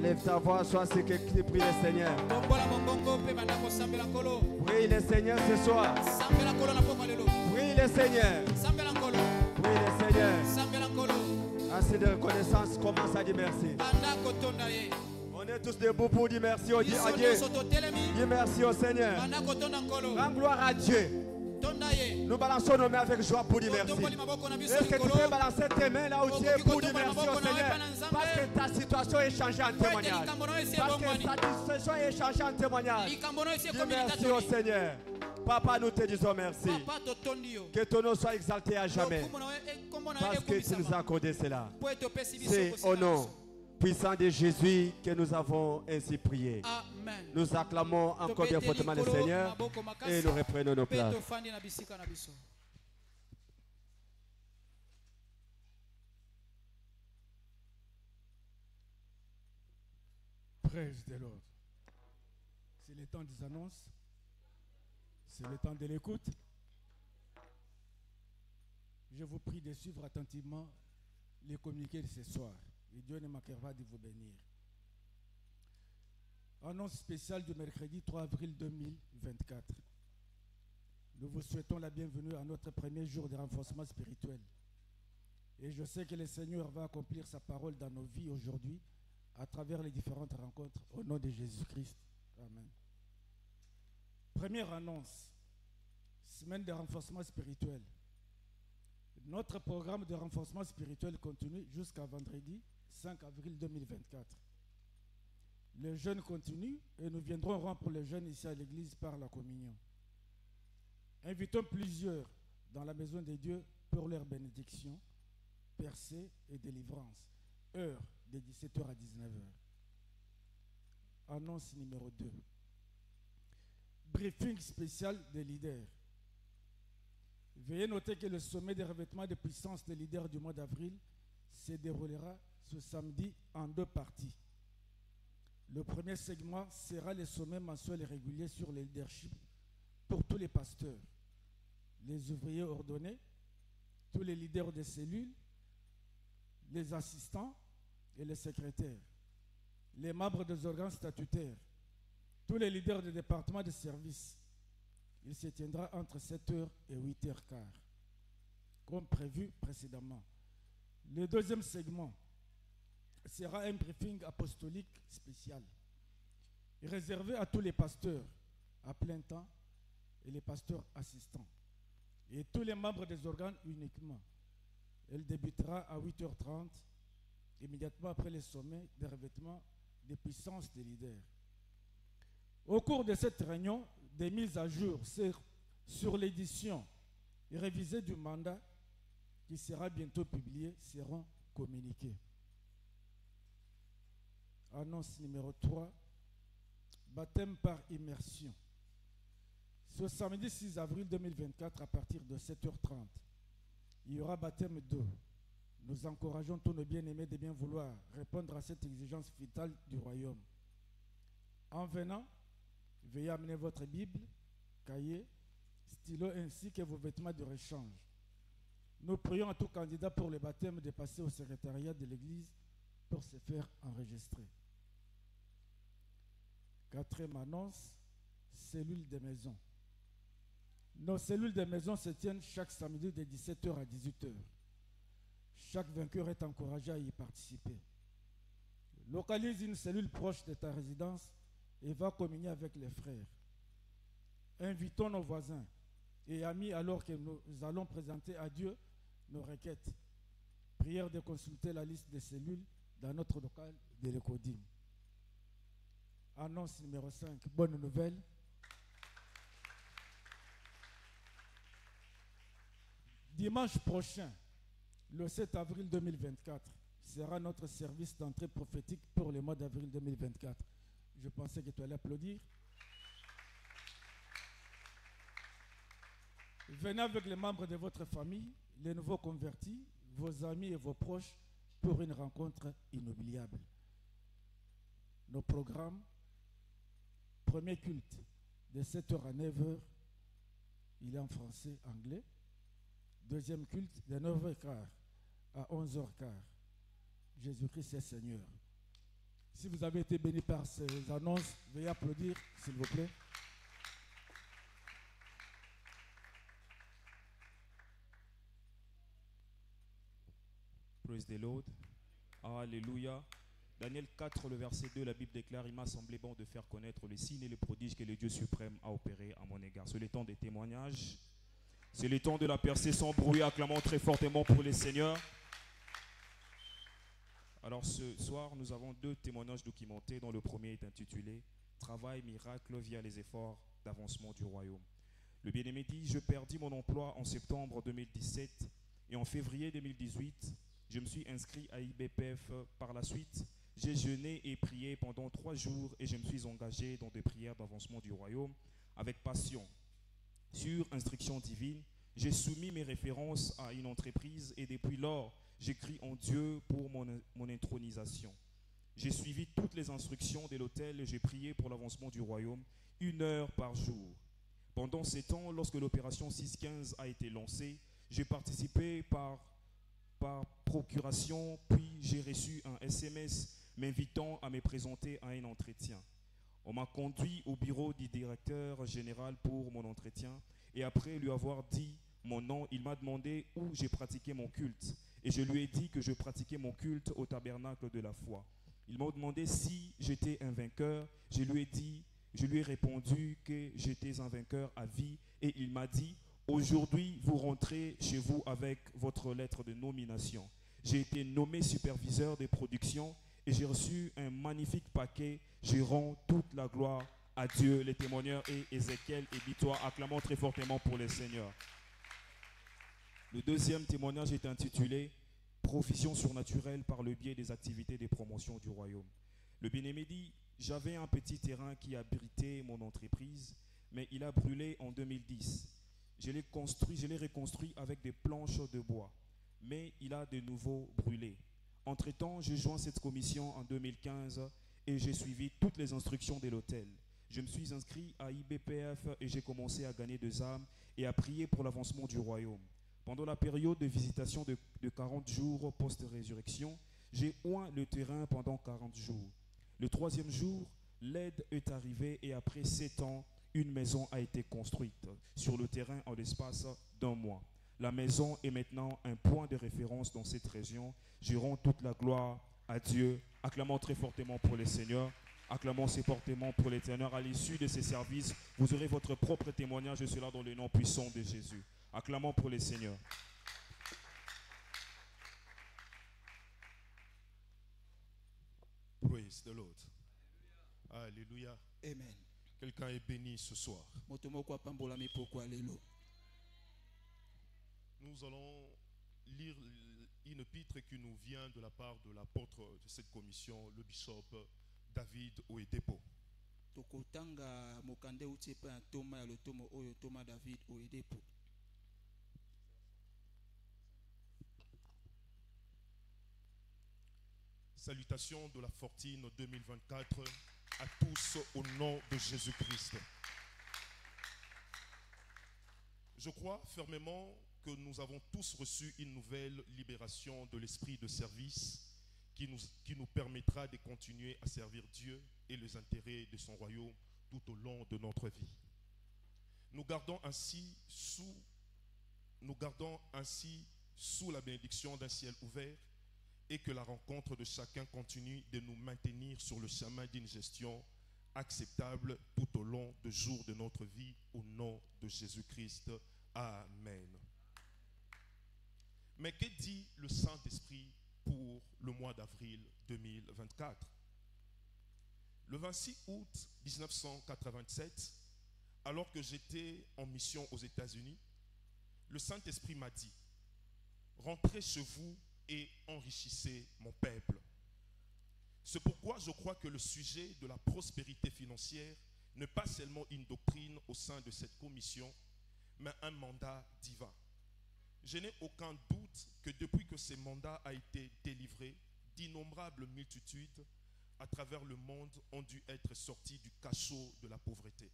Élève ta voix, sois ce que tu pries le Seigneur. Prie le Seigneur ce soir. Prie le Seigneur. Prie le Seigneur. Assez de reconnaissance, commence à dire merci. On est tous debout pour dire merci à Dieu. Dis merci au Seigneur. Rends gloire à Dieu. Nous balançons nos mains avec joie pour dire merci. Est-ce que tu peux balancer tes mains là où tu es pour dire merci au Seigneur? Parce que ta situation est changée en témoignage. Parce que ta situation est changée en témoignage. Dis merci au Seigneur. Papa, nous te disons merci. Que ton nom soit exalté à jamais. Parce que tu nous as accordé cela. C'est au nom puissant de Jésus que nous avons ainsi prié. Amen. Nous acclamons encore bien fortement le Seigneur et nous reprenons nos places. Praise the Lord. C'est le temps des annonces. C'est le temps de l'écoute. Je vous prie de suivre attentivement les communiqués de ce soir. Et Dieu ne manquera pas de vous bénir. Annonce spéciale du mercredi 3 avril 2024. Nous vous souhaitons la bienvenue à notre premier jour de renforcement spirituel. Et je sais que le Seigneur va accomplir sa parole dans nos vies aujourd'hui à travers les différentes rencontres au nom de Jésus-Christ. Amen. Première annonce, semaine de renforcement spirituel. Notre programme de renforcement spirituel continue jusqu'à vendredi 5 avril 2024. Le jeûne continue et nous viendrons rompre le jeûne ici à l'église par la communion. Invitons plusieurs dans la maison de Dieu pour leur bénédiction, percée et délivrance. Heure de 17h à 19h. Annonce numéro 2. Briefing spécial des leaders. Veuillez noter que le sommet des revêtements de puissance des leaders du mois d'avril se déroulera ce samedi en 2 parties. Le premier segment sera le sommet mensuel et régulier sur le leadership pour tous les pasteurs, les ouvriers ordonnés, tous les leaders de cellules, les assistants et les secrétaires, les membres des organes statutaires, tous les leaders des départements de services. Il se tiendra entre 7h et 8h15, comme prévu précédemment. Le deuxième segment sera un briefing apostolique spécial, réservé à tous les pasteurs à plein temps et les pasteurs assistants, et tous les membres des organes uniquement. Elle débutera à 8h30, immédiatement après le sommet des revêtements de puissance des leaders. Au cours de cette réunion, des mises à jour sur l'édition révisée du mandat qui sera bientôt publié seront communiquées. Annonce numéro 3, baptême par immersion. Ce samedi 6 avril 2024 à partir de 7h30, il y aura baptême d'eau. Nous encourageons tous nos bien-aimés de bien vouloir répondre à cette exigence vitale du royaume. En venant, veuillez amener votre Bible, cahier, stylo ainsi que vos vêtements de rechange. Nous prions à tout candidat pour le baptême de passer au secrétariat de l'Église pour se faire enregistrer. Quatrième annonce, cellules de maison. Nos cellules de maison se tiennent chaque samedi de 17h à 18h. Chaque vainqueur est encouragé à y participer. Localise une cellule proche de ta résidence et va communier avec les frères. Invitons nos voisins et amis alors que nous allons présenter à Dieu nos requêtes. Prière de consulter la liste des cellules dans notre local de l'Ecodim. Annonce numéro 5. Bonne nouvelle. Dimanche prochain, le 7 avril 2024, sera notre service d'entrée prophétique pour le mois d'avril 2024. Je pensais que tu allais applaudir. Venez avec les membres de votre famille, les nouveaux convertis, vos amis et vos proches pour une rencontre inoubliable. Nos programmes, premier culte de 7h à 9h, il est en français, anglais. Deuxième culte de 9h15 à 11h15. Jésus-Christ est Seigneur. Si vous avez été béni par ces annonces, veuillez applaudir, s'il vous plaît. Praise the Lord. Alléluia. Daniel 4, le verset 2, la Bible déclare: il m'a semblé bon de faire connaître les signes et les prodiges que le Dieu suprême a opérés à mon égard. C'est le temps des témoignages. C'est le temps de la percée sans bruit, acclamant très fortement pour les seigneurs. Alors ce soir, nous avons 2 témoignages documentés, dont le premier est intitulé « Travail miracle via les efforts d'avancement du royaume ». Le bien-aimé dit: je perdis mon emploi en septembre 2017 et en février 2018, je me suis inscrit à IBPF. Par la suite, j'ai jeûné et prié pendant 3 jours et je me suis engagé dans des prières d'avancement du royaume avec passion. Sur instruction divine, j'ai soumis mes références à une entreprise et depuis lors, j'écris en Dieu pour mon intronisation. J'ai suivi toutes les instructions de l'autel et j'ai prié pour l'avancement du royaume 1 heure par jour. Pendant ces temps, lorsque l'opération 615 a été lancée, j'ai participé par procuration, puis j'ai reçu un SMS m'invitant à me présenter à un entretien. On m'a conduit au bureau du directeur général pour mon entretien et après lui avoir dit mon nom, il m'a demandé où j'ai pratiqué mon culte. Et je lui ai dit que je pratiquais mon culte au tabernacle de la foi. Il m'a demandé si j'étais un vainqueur. Je lui ai répondu que j'étais un vainqueur à vie. Et il m'a dit: aujourd'hui, vous rentrez chez vous avec votre lettre de nomination. J'ai été nommé superviseur des productions et j'ai reçu un magnifique paquet. Je rends toute la gloire à Dieu. Les témoigneurs et Ézéchiel et Bitois, acclamons très fortement pour les seigneurs. Le deuxième témoignage est intitulé « Provision surnaturelle par le biais des activités de promotion du royaume ». Le bien-aimé dit: j'avais un petit terrain qui abritait mon entreprise, mais il a brûlé en 2010. Je l'ai reconstruit avec des planches de bois, mais il a de nouveau brûlé. Entre-temps, j'ai joint cette commission en 2015 et j'ai suivi toutes les instructions de l'autel. Je me suis inscrit à IBPF et j'ai commencé à gagner des âmes et à prier pour l'avancement du royaume. Pendant la période de visitation de 40 jours post-résurrection, j'ai oint le terrain pendant 40 jours. Le 3e jour, l'aide est arrivée et après 7 ans, une maison a été construite sur le terrain en l'espace d'1 mois. La maison est maintenant un point de référence dans cette région. Je rends toute la gloire à Dieu. Acclamons très fortement pour les seigneurs. Acclamons très fortement pour l'Éternel. À l'issue de ces services, vous aurez votre propre témoignage de cela dans le nom puissant de Jésus. Acclamons pour les seigneurs. Praise the Lord. Alléluia. Amen. Quelqu'un est béni ce soir. Nous allons lire une épître qui nous vient de la part de l'apôtre de cette commission, le bishop David Oyedepo. Tokotanga mokande utiepe antoma ya lotomo oyo Thomas David Oyedepo. Salutations de la Fortine 2024 à tous au nom de Jésus-Christ. Je crois fermement que nous avons tous reçu une nouvelle libération de l'esprit de service qui nous permettra de continuer à servir Dieu et les intérêts de son royaume tout au long de notre vie. Nous gardons ainsi sous la bénédiction d'un ciel ouvert et que la rencontre de chacun continue de nous maintenir sur le chemin d'une gestion acceptable tout au long des jours de notre vie, au nom de Jésus-Christ. Amen. Mais que dit le Saint-Esprit pour le mois d'avril 2024? Le 26 août 1987, alors que j'étais en mission aux États-Unis, le Saint-Esprit m'a dit: rentrez chez vous et enrichissez mon peuple. C'est pourquoi je crois que le sujet de la prospérité financière n'est pas seulement une doctrine au sein de cette commission, mais un mandat divin. Je n'ai aucun doute que depuis que ce mandat a été délivré, d'innombrables multitudes à travers le monde ont dû être sorties du cachot de la pauvreté,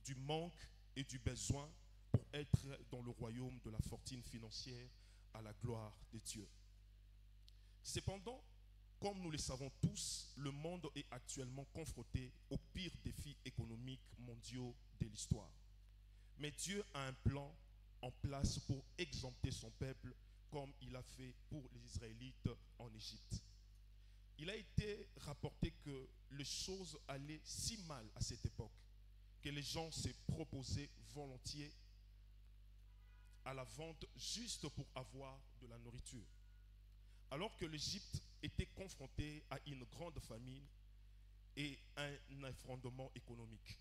du manque et du besoin pour être dans le royaume de la fortune financière à la gloire de Dieu. Cependant, Comme nous le savons tous, le monde est actuellement confronté aux pires défis économiques mondiaux de l'histoire. Mais Dieu a un plan en place pour exempter son peuple comme il a fait pour les Israélites en Égypte. Il a été rapporté que les choses allaient si mal à cette époque que les gens se proposaient volontiers à la vente juste pour avoir de la nourriture. Alors que l'Égypte était confrontée à une grande famine et un effondrement économique,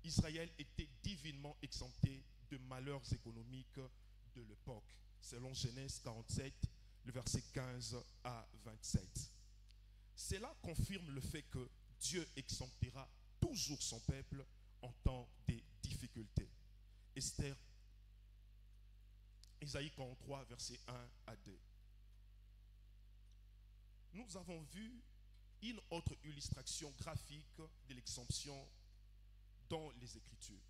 Israël était divinement exempté de malheurs économiques de l'époque, selon Genèse 47, le verset 15 à 27. Cela confirme le fait que Dieu exemptera toujours son peuple en temps de difficultés. Isaïe 43, verset 1 à 2. Nous avons vu une autre illustration graphique de l'exemption dans les Écritures,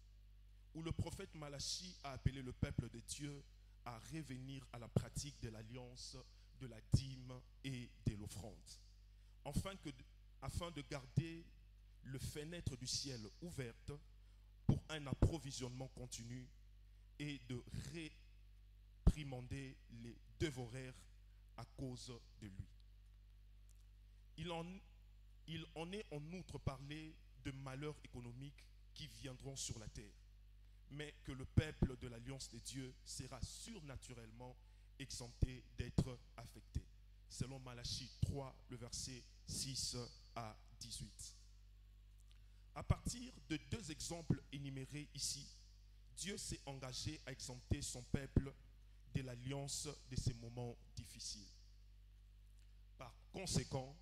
où le prophète Malachie a appelé le peuple de Dieu à revenir à la pratique de l'alliance, de la dîme et de l'offrande, afin de garder le fenêtre du ciel ouverte pour un approvisionnement continu et de réprimander les dévoreurs à cause de lui. Il en est en outre parlé de malheurs économiques qui viendront sur la terre, mais que le peuple de l'Alliance de Dieu sera surnaturellement exempté d'être affecté, selon Malachie 3, le verset 6 à 18. À partir de deux exemples énumérés ici, Dieu s'est engagé à exempter son peuple de l'alliance de ces moments difficiles. Par conséquent,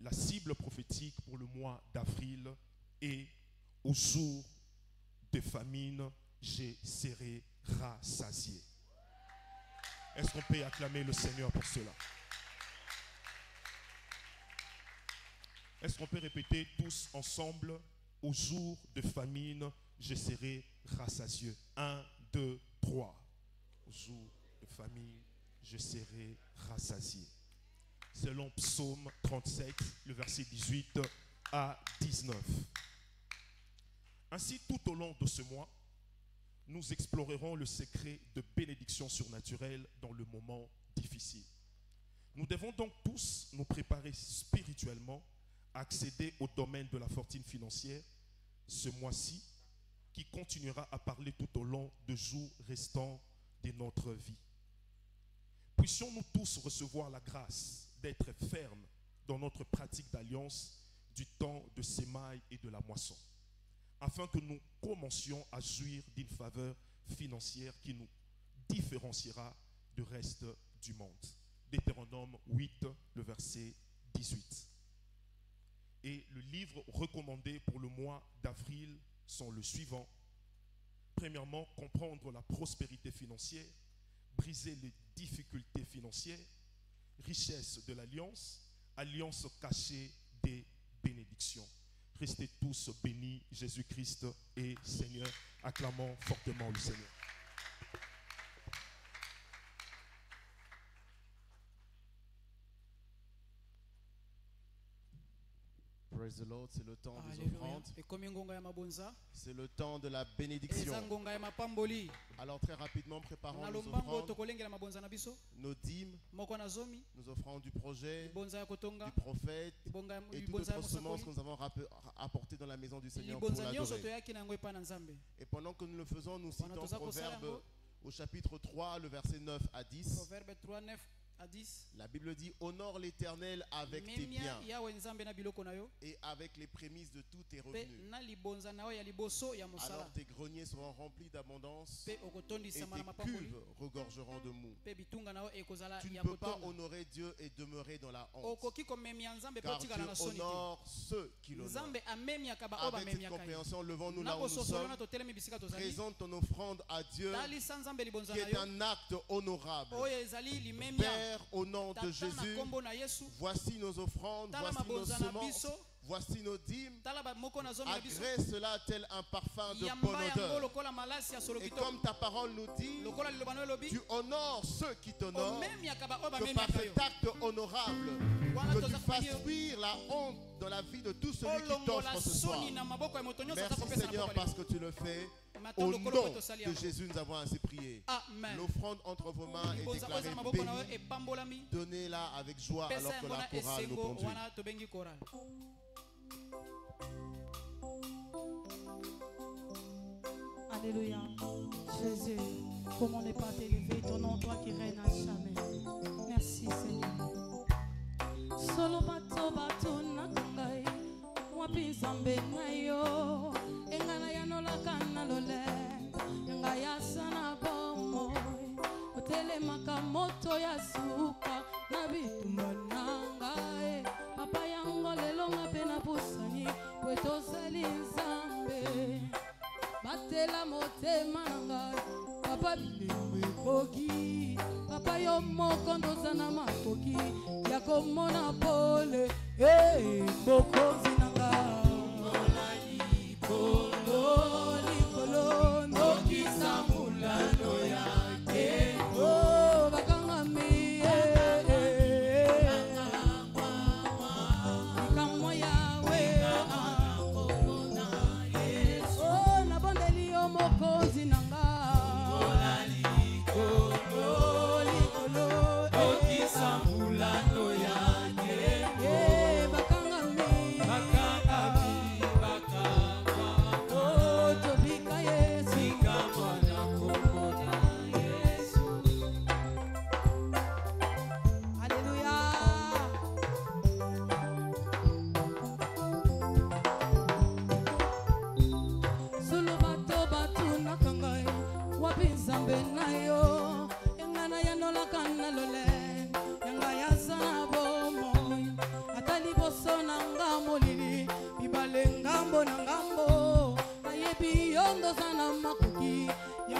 la cible prophétique pour le mois d'avril est « Au jour de famine, je serai rassasié ». Est-ce qu'on peut acclamer le Seigneur pour cela? Est-ce qu'on peut répéter tous ensemble « Au jour de famine, je serai rassasié ». 1, 2, 3. Au jour de famine, je serai rassasié. Selon Psaume 37, le verset 18 à 19. Ainsi, tout au long de ce mois, nous explorerons le secret de bénédiction surnaturelle dans le moment difficile. Nous devons donc tous nous préparer spirituellement à accéder au domaine de la fortune financière ce mois-ci, qui continuera à parler tout au long des jours restants de notre vie. Puissions-nous tous recevoir la grâce d'être fermes dans notre pratique d'alliance du temps de semaille et de la moisson, afin que nous commencions à jouir d'une faveur financière qui nous différenciera du reste du monde. Deutéronome 8, le verset 18. Et le livre recommandé pour le mois d'avril sont le suivant. Premièrement, comprendre la prospérité financière, briser les difficultés financières, richesse de l'alliance, alliance cachée des bénédictions. Restez tous bénis, Jésus-Christ est Seigneur. Acclamons fortement le Seigneur. Praise the Lord, c'est le temps des offrandes. C'est le temps de la bénédiction. Alors très rapidement, préparons nos offrandes, nos dîmes, nos offrandes du projet, du prophète et toutes autres semences que nous avons apportées dans la maison du Seigneur pour l'adorer. Et pendant que nous le faisons, nous citons Proverbe au chapitre 3, le verset 9 à 10. La Bible dit: honore l'Éternel avec tes biens et avec les prémices de tous tes revenus. Alors tes greniers seront remplis d'abondance et tes cuves regorgeront de mou. Tu ne peux pas honorer Dieu et demeurer dans la honte, car Dieu honore ceux qui l'honorent. Avec cette compréhension, levons-nous là où nous sommes. Présente ton offrande à Dieu, qui est un acte honorable. Père, au nom de Jésus, voici nos offrandes, voici nos semences, voici nos dîmes. Agrée cela tel un parfum de bonne odeur. Et comme ta parole nous dit, tu honores ceux qui t'honorent, que par cet acte honorable, Que tu fasses fuir la honte dans la vie de tout celui qui t'offre ce soir. Merci Seigneur parce que tu le fais. Au nom de Jésus, nous avons ainsi prié. L'offrande entre vos mains est déclarée bénie. Donnez-la avec joie alors que la chorale nous conduit. Alléluia. Jésus, comment ne pas t'élever, ton nom, toi qui règnes à jamais. Merci Seigneur. Solo bato bato nakangai wapinzambe nayo engana yanola kana lole engaya sana bomo otele makamoto ya suka na bitumbananga papa yango lelo ngapena pusani kweto salinzambe batela motema nanga papa bilembe kogi papa yo moko ndozana makoki ya komona pole bokonzi nanga likolo likolo nokisa mulano yake bakangami ikamwa yawe nabondeli yo mokonzi nanga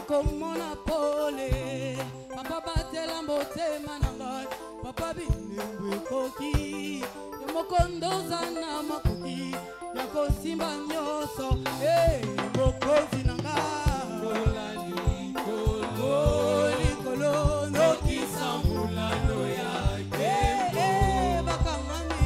komona pole papa batela motema nanga papa bilembe koki ya mokondoza na makoki ya kosimba nyoso mokonzi nanga likolo nokisa mulano yake bakangami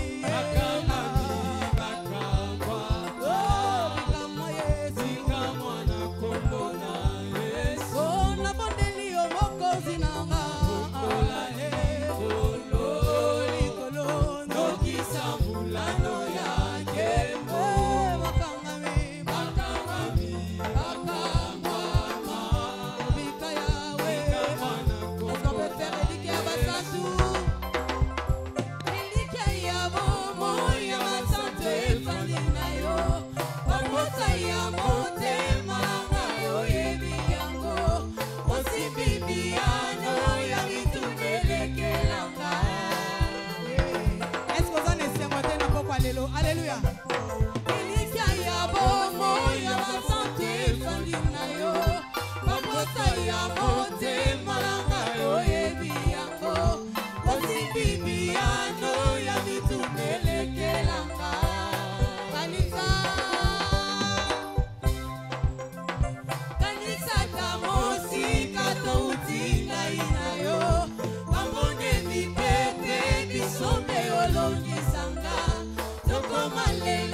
Alléluia. Ilikia ya bomo ya basante fandina yo Pamota ya mote malanga yo yebi yango Osibibiano ya mitumele langa Kanisa tamosi kato utinga inayo Pambone mipete bisombe olongi sanga Malé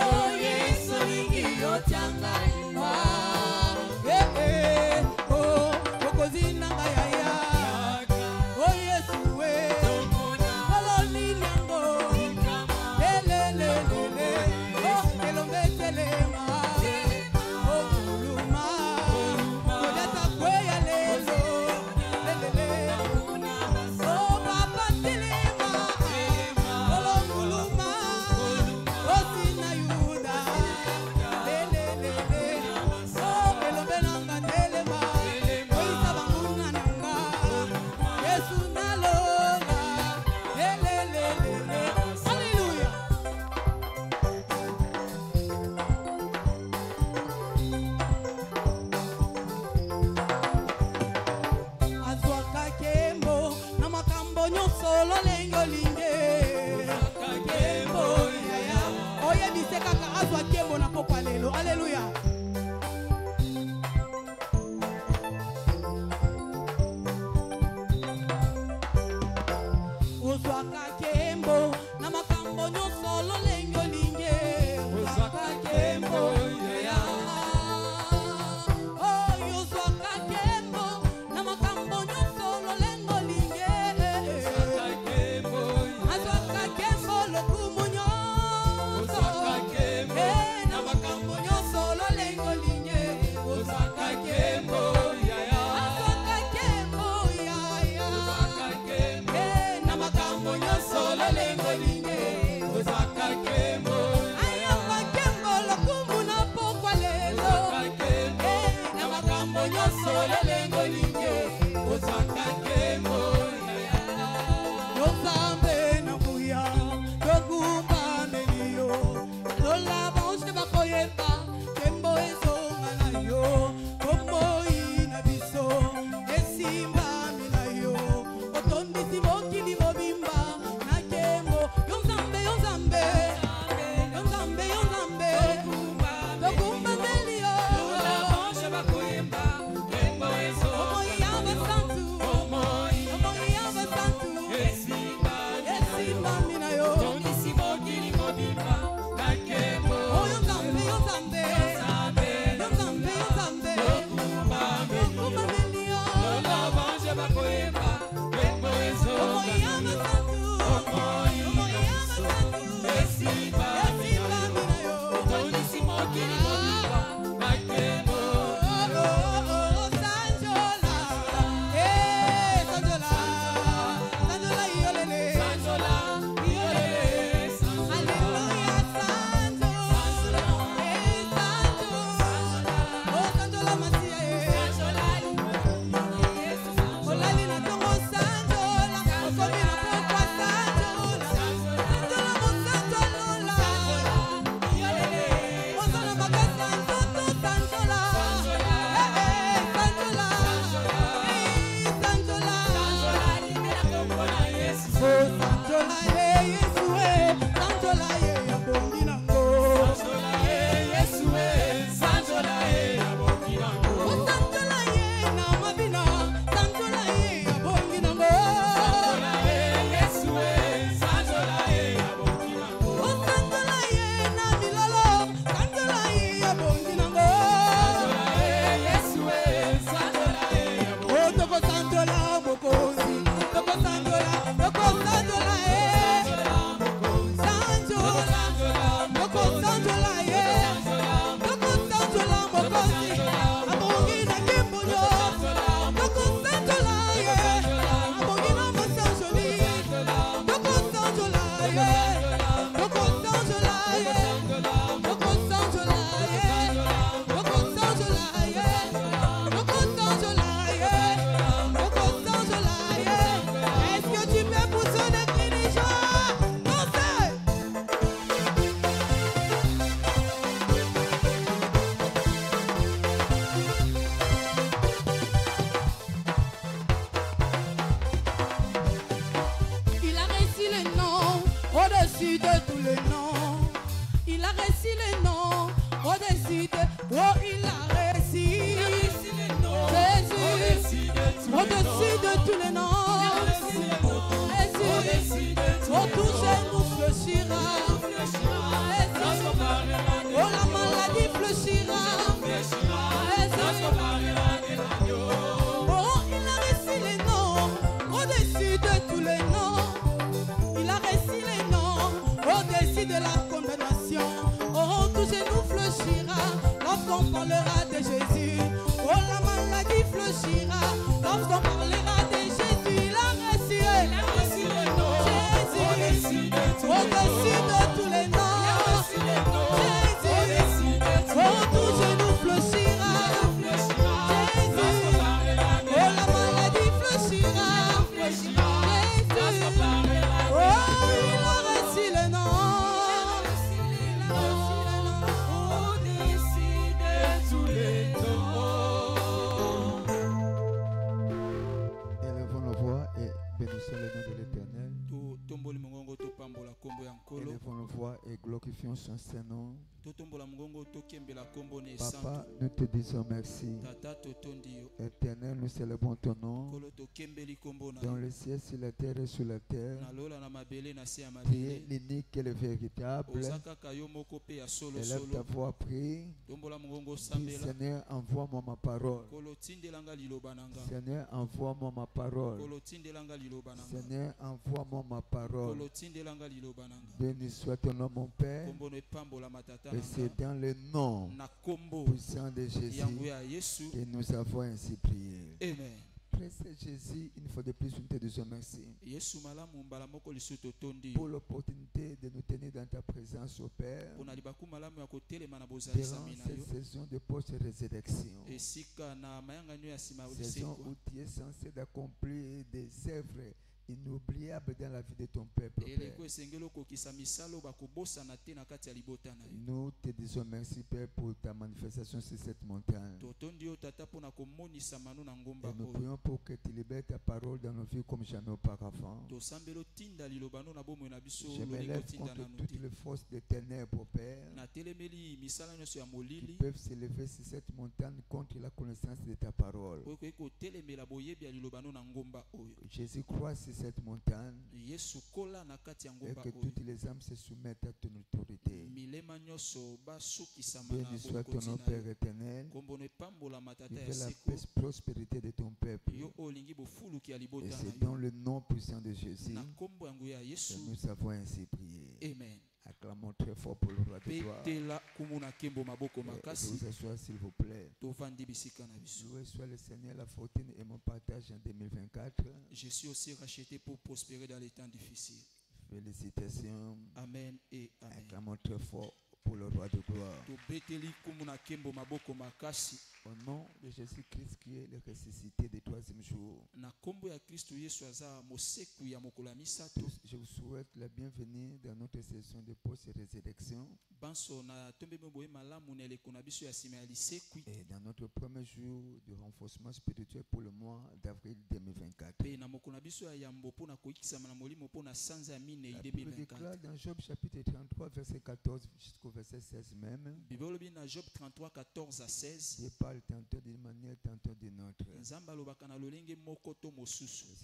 Son Saint-Nom. Papa, nous te disons merci. Éternel, nous célébrons ton nom. Dans le ciel, sur la terre et sur la terre. Tu es l'unique et le véritable. Élève ta voix, prie. Dis, Seigneur, envoie-moi ma parole. Seigneur, envoie-moi ma parole. Seigneur, envoie-moi ma parole. Béni soit ton nom, mon Père. Et c'est dans le nom puissant de Jésus que nous avons ainsi prié. Amen. Précieux Jésus, une fois de plus, nous te disons merci pour l'opportunité de nous tenir dans ta présence, au Père, durant cette saison de post-résurrection, saison où tu es censé d'accomplir des œuvres inoubliable dans la vie de ton peuple, Père. Nous te disons merci, Père, pour ta manifestation sur cette montagne. Et nous prions pour que tu libères ta parole dans nos vies comme jamais auparavant. Je me lève contre toutes les forces des ténèbres, Père, qui peuvent s'élever sur cette montagne contre la connaissance de ta parole. Jésus croit sur cette montagne et que toutes les âmes se soumettent à ton autorité. Béni soit ton nom, Père éternel. Il fait la paix, prospérité de ton peuple. Et c'est dans le nom puissant de Jésus que nous avons ainsi prié. Amen. Acclamons très fort pour le roi de gloire. Vous asseoir, s'il vous plaît. Loué soit le Seigneur, la fortune et mon partage en 2024. Je suis aussi racheté pour prospérer dans les temps difficiles. Félicitations. Amen et amen. Acclamons très fort pour le roi de gloire. Au nom de Jésus-Christ qui est le ressuscité du troisième jour, je vous souhaite la bienvenue dans notre session de post-résurrection et dans notre premier jour de renforcement spirituel pour le mois d'avril 2024. La Bible déclare dans Job chapitre 33 verset 14 jusqu'au verset 16 même. Job 33, 14 à 16. Dieu parle tantôt d'une manière, tantôt d'une autre. Ce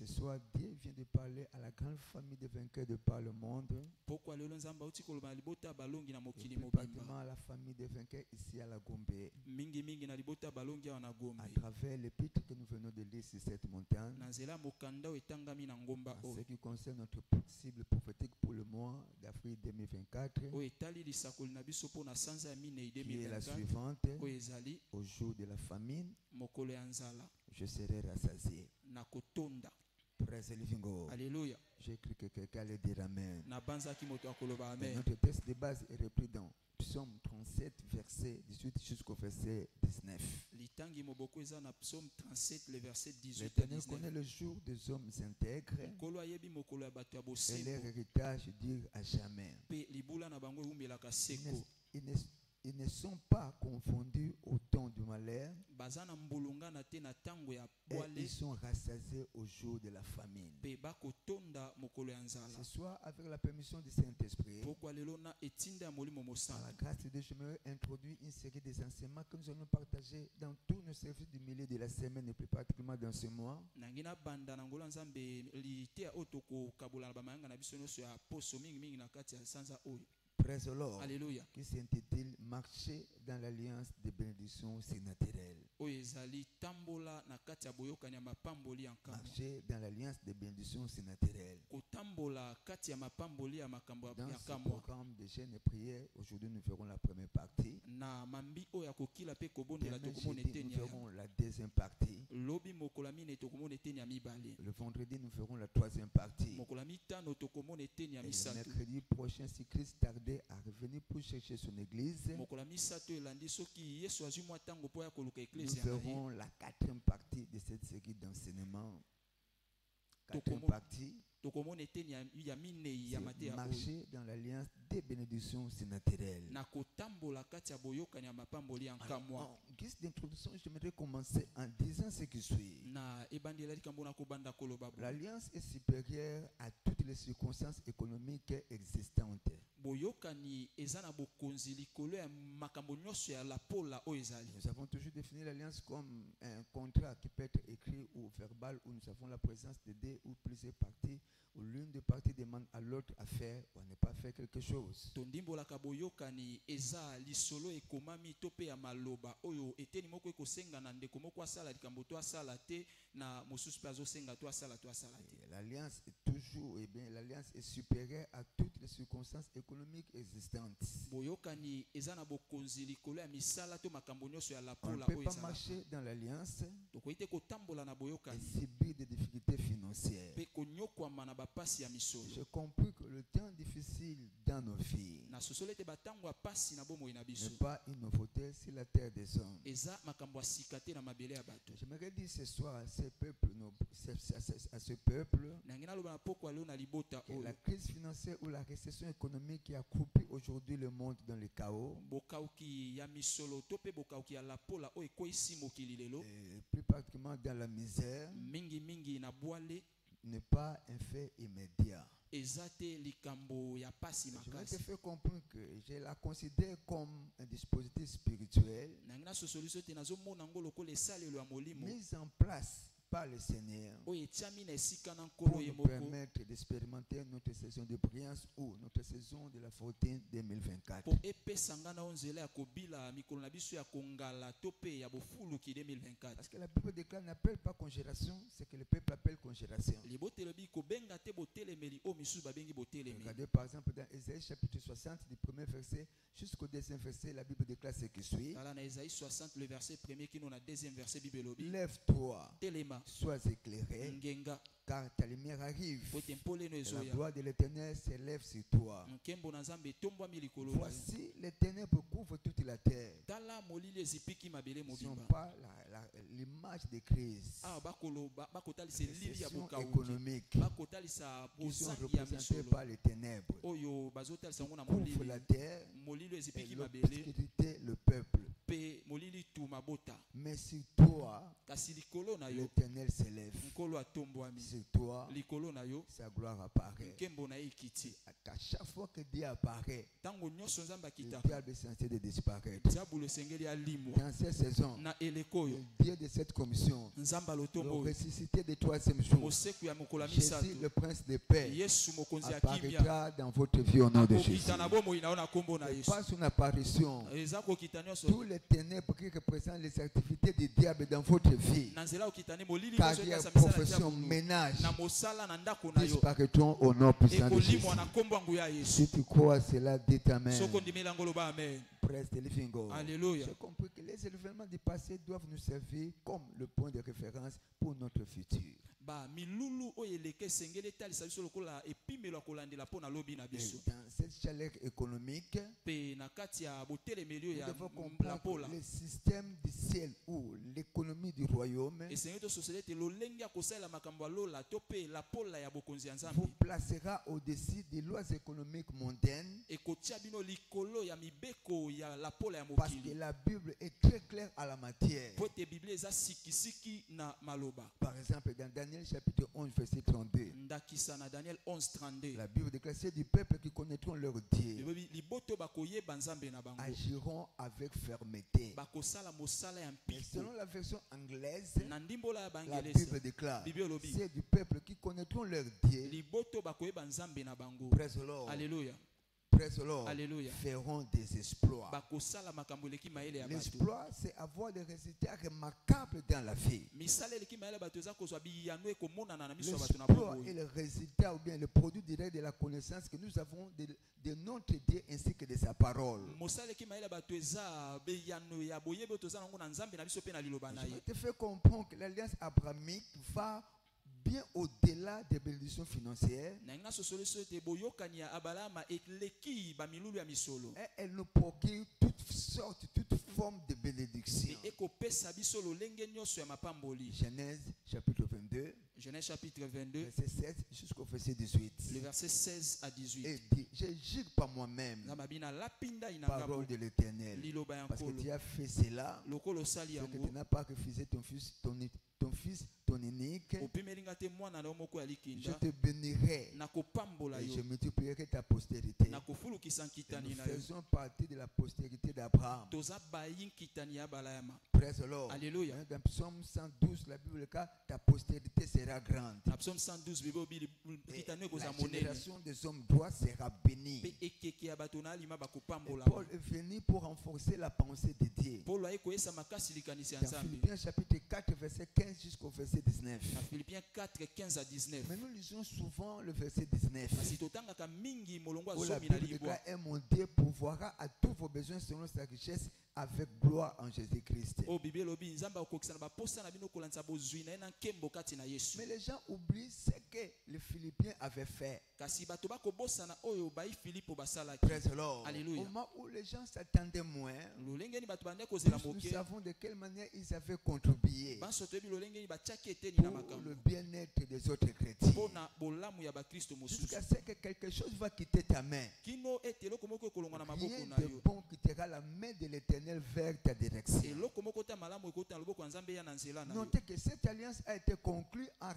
soir, Dieu vient de parler à la grande famille de vainqueurs de par le monde. Et particulièrement à la famille de vainqueurs ici à la Gombe. À travers l'épître que nous venons de lire sur cette montagne. En ce qui concerne notre cible prophétique pour le mois d'avril 2024. Qui est la suivante. Au jour de la famine, je serai rassasié. Alléluia. J'ai cru que quelqu'un allait dire Amen. Amen. Notre texte de base est repris dans Psaume 37, verset 18 jusqu'au verset 19. L'Éternel connaît le jour des hommes intègres et leur héritage dure à jamais. Ils ne sont pas confondus au temps du malheur et ils sont rassasiés au jour de la famine. Ce soir, avec la permission du Saint-Esprit, par la grâce de Dieu, je me introduire une série des enseignements que nous allons partager dans tous nos services du milieu de la semaine et plus particulièrement dans ce mois. Praise the Lord. Alléluia. Qui s'intitule Marcher dans l'alliance des bénédictions surnaturelles. Marcher dans l'alliance des bénédictions surnaturelles. Dans ce programme de jeûne et prière, aujourd'hui nous ferons la première partie. Demain jeudi, nous ferons la deuxième partie. Le vendredi, nous ferons la troisième partie. Et le mercredi prochain, si Christ tardait à revenir pour chercher son église, nous ferons la quatrième partie de cette série d'enseignements. Quatrième partie, c'est marcher dans l'alliance des bénédictions surnaturelles. En guise d'introduction, j'aimerais commencer en disant ce qui suit. L'alliance est supérieure à toutes les circonstances économiques existantes. Nous avons toujours défini l'alliance comme un contrat qui peut être écrit ou verbal, où nous avons la présence de deux ou plusieurs parties, où l'une des parties demande à l'autre à faire ou à ne pas faire quelque chose. L'alliance est toujours, l'alliance est supérieure à toutes les circonstances économiques existantes. On ne peut pas marcher dans l'alliance et subir des difficultés financières. J'ai compris que le temps difficile dans nos vies n'est pas une nouveauté sur la terre des hommes. J'aimerais dire ce soir à ce peuple, que la crise financière ou la récession économique qui a coupé aujourd'hui le monde dans le chaos, et plus particulièrement dans la misère, n'est pas un fait immédiat. Je vais te faire comprendre que je la considère comme un dispositif spirituel mis en place par le Seigneur pour nous permettre d'expérimenter notre saison de brillance ou notre saison de la fautine 2024. Parce que la Bible déclare n'appelle pas congélation, c'est que le peuple appelle congélation. Regardez par exemple dans Ésaïe chapitre 60 du premier verset jusqu'au deuxième verset, la Bible déclare ce qui suit. Lève-toi, sois éclairé, car ta lumière arrive. Et la gloire de l'Éternel s'élève sur toi. Voici les ténèbres couvrent toute la terre. Ce n'est pas l'image de crise. Les sessions économiques qui sont représentées par les ténèbres couvrent la terre et l'obscurité le peuple. Mais sur toi, l'Éternel s'élève. Sur toi, sa gloire apparaît. À chaque fois que Dieu apparaît, le diable est censé de disparaître. Dans cette saison, le Dieu de cette commission, le ressuscité du troisième jour, Jésus, le prince de paix, apparaîtra dans votre vie au nom de Jésus. Et par son apparition, tous les ténèbres qui représentent les activités du diable dans votre vie, carrière, profession, ménage, disparaîtront au nom puissant de Jésus. Si tu crois cela, dis Amen. Praise the living God. Alléluia. J'ai compris que les événements du passé doivent nous servir comme le point de référence pour notre futur. ba milulu oyeleke sengele tali sabiso lokola epimelo kolandela pona lobi na biso. Dans cette chaleur économique, Pe na kati ya botele melio ya nous devons comprendre le système du ciel ou l'économie du royaume esengeto société lolenga kosala makambo lola tope la pola ya bokonzi ya nzambe vous placera au-dessus des lois économiques mondaines e kotia bino likolo ya mibeko ya la pola ya parce que mokili la Bible est très claire à la matière. po te biblia eza sikisiki na maloba. Par exemple, dans Daniel chapitre 11, verset 32, Ndakisa na Daniel 11:32 la Bible déclare c'est du peuple qui connaîtront leur Dieu, liboto bakoyeba nzambe na bango agiront avec fermeté. bakosala mosala ya Mais mpiko. selon la version anglaise, Na ndimbola ya la bangelesa Bible déclare Bible olobi c'est du peuple qui connaîtront leur Dieu. liboto bakoyeba nzambe na bango. Praise the Lord. Alléluia. Praise the Lord. Alléluia. Feront des exploits. Bakosala makambo eleki maele ya bato. L'exploit, c'est avoir des résultats remarquables dans la vie. Misala eleki maele ya bato eza kozwa biyano ekomonana na miso ya bato na L'exploit bango. est le résultat ou bien le produit direct de la connaissance que nous avons de notre Dieu ainsi que de sa parole. Mosala eleki maele ya bato eza biyano ya boyebi oyo toza nango na nzambe na biso pe na liloba na Je ye. te fais comprendre que l'alliance abrahamique va bien au-delà des bénédictions financières. Na nga sosolo so te boyokani ya Abalama eleki ba milulu ya misolo. Et elle nous procure toutes sortes, toutes formes de bénédictions. E ekopesa biso lolenge nyonso ya mapamboli. Genèse chapitre 22, Genèse chapitre 22 verset 7 jusqu'au verset 18. le verset 16 à 18. Et dit, je jure par moi-même, Ngamabina lapinda inanga parole de l'Éternel, liloba ya parce que nkolo. tu as fait cela, Lokolo sali c'est que yango. tu n'as pas refusé ton fils, ton unique. Opimelinga te mwana na moko ya Je likinda. te bénirai Na kopambola et je yo. multiplierai ta postérité. Na kofulukisa Et nkitani nous na yo. faisons partie de la postérité d'Abraham. Toza bayi nkitani ya Balayama. Praise the Lord. Alléluia. Dans Psaume 112, la Bible dit ta postérité sera grande. Na Psaume 112 bibo bi Et nkitani la koza monene. génération des hommes droits sera bénie. Pe ekeke ya bato na alima Et bakopambola. Paul est venu pour renforcer la pensée de Dieu. Paulo aikoyesa makasi likanisi ya Dans nzambe. Philippiens chapitre 4, verset 15 jusqu'au verset 19. Na Philippiens 4 15 à 19. Mais nous lisons souvent le verset 19. Kasi totangaka mingi molongo Où la azomi na Bible libwa. déclare, et mon Dieu pourvoira à tous vos besoins selon sa richesse avec gloire en Jésus-Christ. O Bible lobi nzamba okokisa na baposa na bino kolanza bozwi na ye na nkembo kati na Yesu. Mais les gens oublient ce que les Philippiens avaient fait. Kasi bato bakobosana oyo bai Filipo basalaki. Praise the Lord. Alléluia. Au moment où les gens s'attendaient moins, Lolenge ni bato bande kozela nous moke. savons de quelle manière ils avaient contribué Banso toyebi lolenge ni batiaki eteni na pour makambo. le bien-être des autres chrétiens. Pona bolamu ya bakristo mosusu. Jusqu'à ce que quelque chose va quitter ta main. Kino ete eloko moko ekolongwa na maboko Rien na de yo. bon quittera la main de l'Éternel vers ta direction. Eloko moko ta malamu ekota na loboko ya Nzambe ya na nzela na yo. Notez que cette alliance a été conclue en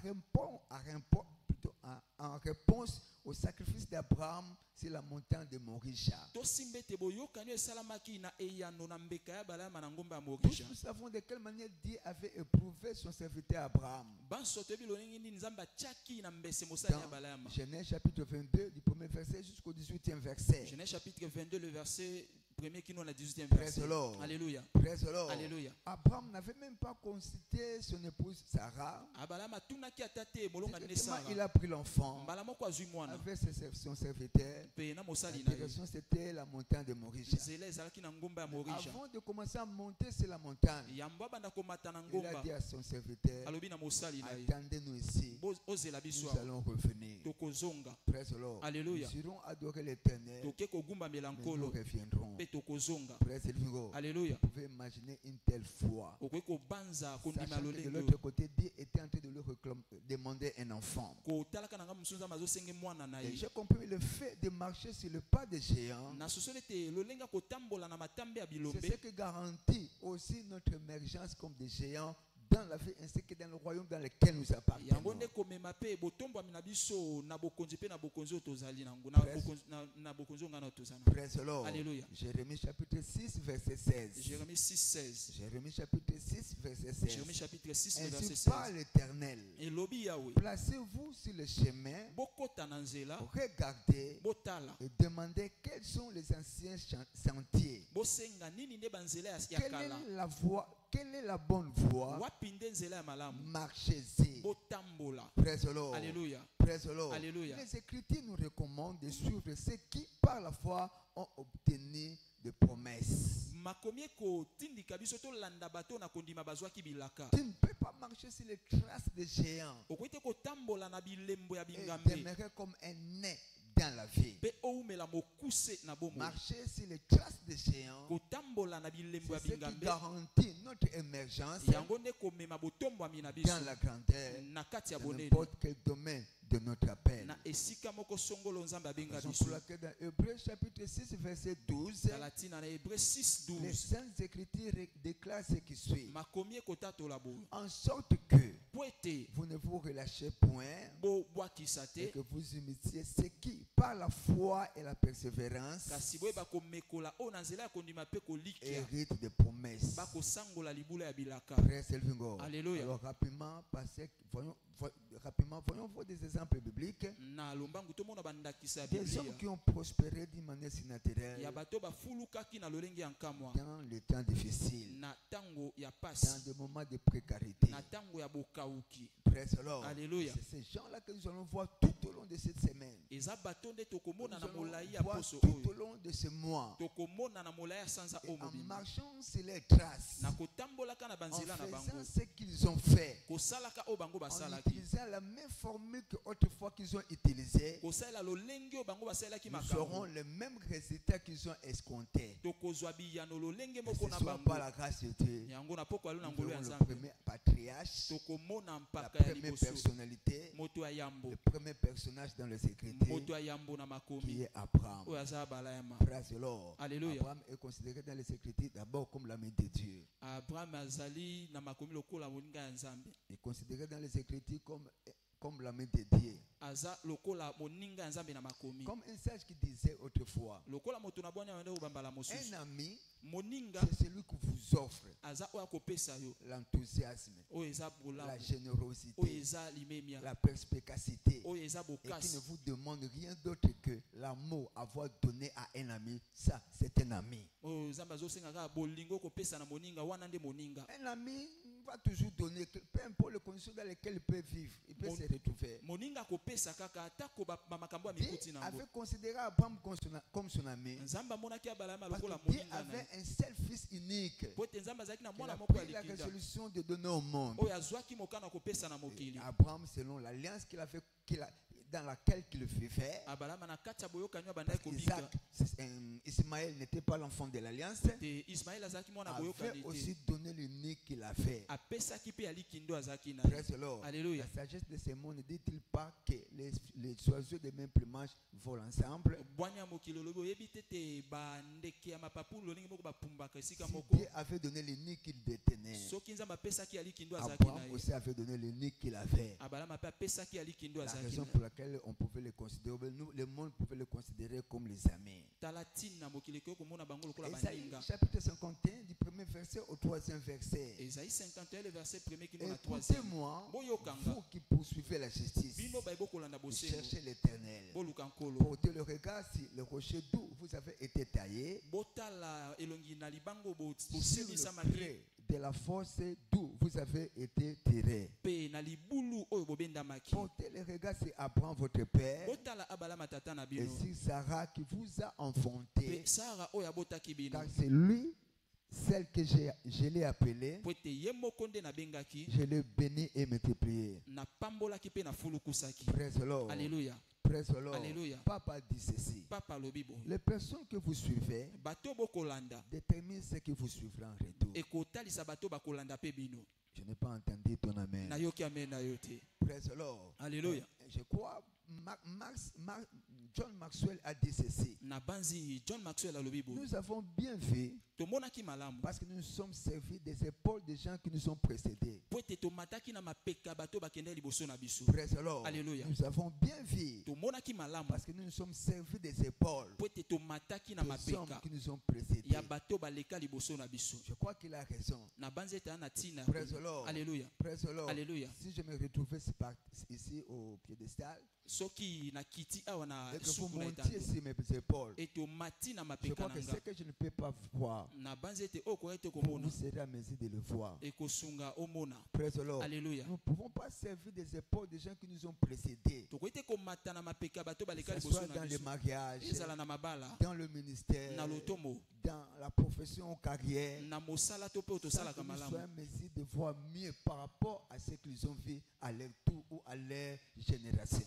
réponse au sacrifice d'Abraham sur la montagne de Morisha. Tosimba ete boyokani oyo esalamaki na eyano na mbeka ya Balama na ngomba ya Tous Morisha. nous savons de quelle manière Dieu avait éprouvé son serviteur Abraham. Banso toyebi lolenge nini Nzambe atiaki na mbese mosali ya Balama. Dans Genèse chapitre 22, du premier verset jusqu'au 18e verset. Genèse chapitre 22 le verset 1er qui nous la 18e Praise verset. the Lord. Alléluia. Praise the Lord. Alléluia. Abraham n'avait même pas consulté son épouse Sarah. Abalama tunaki atate molonga ne Directement, Sara. il a pris l'enfant Mbala moko azwi mwana. avec son serviteur. Pe na mosali La na ye. direction c'était la montagne de Morisha. Nzela ezalaki na ngomba ya Morisha. Avant de commencer à monter sur la montagne, Yambo abanda komata na il a ngomba. dit à son serviteur, Alobi na mosali na ye. attendez-nous ici, Ozela biso nous awa. allons revenir. Tokozonga. Praise the Lord. Alléluia. Nous irons adorer l'Éternel, Toke kogumba mais nous melankolo. reviendrons. Pe tokozonga. Praise the Lord. Alléluia. Vous pouvez imaginer une telle foi. Okoki kobanza kondima Sachant que de lolenge. l'autre côté, Dieu était en train de lui demander un enfant. Kotalaka na nga mosusu Nzambe azosenge mwana na Et ye. j'ai compris le fait de marcher sur le pas des géants. Na sosoli ete lolenga kotambola na matambe ya C'est bilombe. ce qui garantit aussi notre émergence comme des géants dans la vie ainsi que dans le royaume dans lequel nous appartenons. Yango nde komema pe botombwami na biso na bokonzi pe na bokonzi oyo tozali nango na bokonzi oyo ngana tozali nango. Praise the Lord. Alléluia. Jérémie chapitre 6 verset 16. Jérémie 6:16. Jérémie chapitre 6 verset 16. Jérémie chapitre 6 le verset Ainsi 16. parle l'Éternel. Elobi Yahweh. Placez-vous sur le chemin, Bokota na nzela, regardez botala. et demandez quels sont les anciens sentiers. Bosenga nini nde banzela ya Quelle kala. est la voie quelle est la bonne voie? Marchez-y. Praise the Lord. Alléluia. Praise the Lord. Alléluia. Les Écritures nous recommandent de suivre ceux qui, par la foi, ont obtenu des promesses. Tu ne peux pas marcher sur les traces des géants et demeurer comme un nez dans la vie. Marcher sur les traces des géants, c'est ce qui garantit notre émergence dans la grandeur de n'importe quel domaine de notre appel. Pour laquelle dans Hébreux chapitre 6 verset 12, les Saintes Écritures déclarent ce qui suit: en sorte que vous ne vous relâchez point et que vous imitiez ceux qui, par la foi et la persévérance, héritent des promesses. Alléluia. Alors rapidement, voyons des exemples bibliques. Des hommes qui ont prospéré d'une manière si naturelle dans les temps difficiles, dans des moments de précarité. Praise the Lord. Alléluia. C'est ces gens-là que nous allons voir tout au long de cette semaine. Nous allons voir tout au long de ce mois. Et en marchant sur les traces, en faisant ce qu'ils ont fait, en utilisant la même formule qu'autrefois qu'ils ont utilisée, nous aurons le même résultat qu'ils ont escompté. Et ce ne soit pas la grâce de Dieu. Nous verrons le premier patriarche, la première personnalité, le premier personnage dans les Écritures, qui est Abraham. Praise the Lord. Alléluia. Abraham est considéré dans les Écritures d'abord comme l'ami de Dieu. Il est considéré dans les Écritures comme l'ami de Dieu. Comme un sage qui disait autrefois, un ami, c'est celui qui vous offre l'enthousiasme, la générosité, la perspicacité, et qui ne vous demande rien d'autre que l'amour à avoir donné à un ami. Ça, c'est un ami. Un ami va toujours donner, peu importe les conditions dans lesquelles il peut vivre, il peut se retrouver. Dieu avait considéré Abraham comme son ami, parce que Dieu avait un seul fils unique. Il a pris la résolution de donner au monde. Et Abraham, selon l'alliance dans laquelle il vivait, Ismaël n'était pas l'enfant de l'alliance, avait aussi donné l'unique qu'il a fait. Alléluia. La sagesse de ce monde ne dit-il pas que les oiseaux de même plumage volent ensemble? Si Dieu avait donné l'unique qu'il détenait, Abraham aussi avait donné l'unique qu'il avait. La raison pour laquelle on pouvait les considérer, le monde pouvait les considérer comme les amis. Ésaïe chapitre 51 du premier verset au troisième verset. Écoutez-moi, vous qui poursuivez la justice, cherchez l'Éternel. Portez le regard sur le rocher d'où vous avez été taillé, sur le pré de la force d'où vous avez été tiré. Portez le regard sur Abraham votre père et sur Sarah qui vous a enfanté, car c'est lui, celle que je l'ai appelée, je l'ai béni et multiplié. Praise the Lord. Alléluia. Praise the Lord. Alléluia. Papa dit ceci: les personnes que vous suivez déterminent ce que vous suivrez en retour. Je n'ai pas entendu ton amen. Praise the Lord. Alléluia. Je crois John Maxwell a dit ceci: nous avons bien vu parce que nous nous sommes servis des épaules des gens qui nous ont précédés. Praise the Lord. Alléluia. Nous avons bien vu parce que nous nous sommes servis des épaules des hommes qui nous ont précédés. Je crois qu'il a raison. Praise the Lord. Alléluia. Praise the Lord. Alléluia. Si je me retrouvais ici au piédestal et que vous montiez sur mes épaules, je crois que ce que je ne peux pas voir, vous serez à mesure de le voir. Praise the Lord. Alléluia. Nous ne pouvons pas servir des épaules des gens qui nous ont précédés. Que ce soit dans le mariage, dans le ministère, dans la profession ou carrière, sans que nous soyons à mesure de voir mieux par rapport à ce qu'ils ont vu à leur tour ou à leur génération.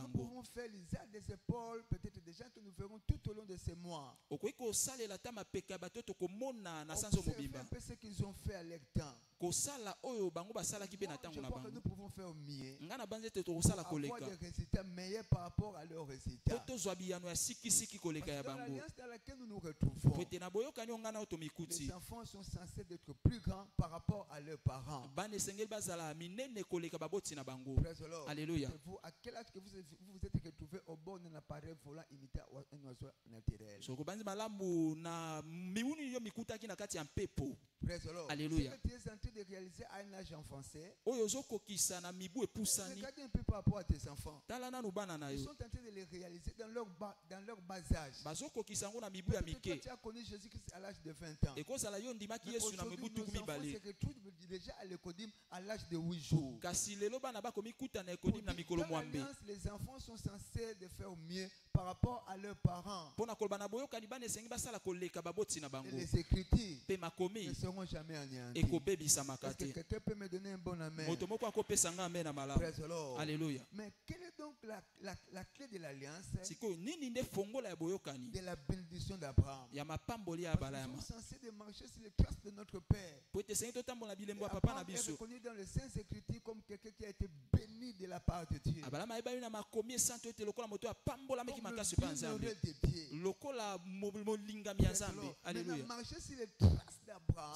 Nous pouvons faire l'usage des épaules, peut-être des gens que nous verrons tout au long de ces mois. Observer un peu ce qu'ils ont fait à leur temps. Je crois que nous pouvons faire mieux pour avoir des résultats meilleurs par rapport à leurs résultats. Dans l'alliance dans laquelle nous nous retrouvons, les enfants sont censés être plus grands par rapport à leurs parents. Alléluia. À quel âge que vous vous êtes retrouvés au bord d'un appareil volant imité un oiseau naturel? Alléluia. Ce que tu es en train de réaliser à un âge avancé, regardez un peu par rapport à tes enfants. Ils sont en train de les réaliser dans leur bas âge. Peut-être que tu as connu Jésus-Christ à l'âge de 20 ans. Mais aujourd'hui, nos enfants se retrouvent déjà à l'écodim à l'âge de 8 jours. Dans l'alliance, les enfants sont censés de faire mieux par rapport à leurs parents. Et les Écritures ne seront jamais anéanties. Est-ce que quelqu'un peut me donner un bon amen? Praise the Lord. Alléluia. Mais quelle est donc la clé de l'alliance? De la bénédiction d'Abraham. Nous sommes censés de marcher sur les traces de notre Père. Abraham est reconnu dans les Saintes Écritures comme quelqu'un qui a été béni de la part de Dieu. Maintenant, marcher sur les traces d'Abraham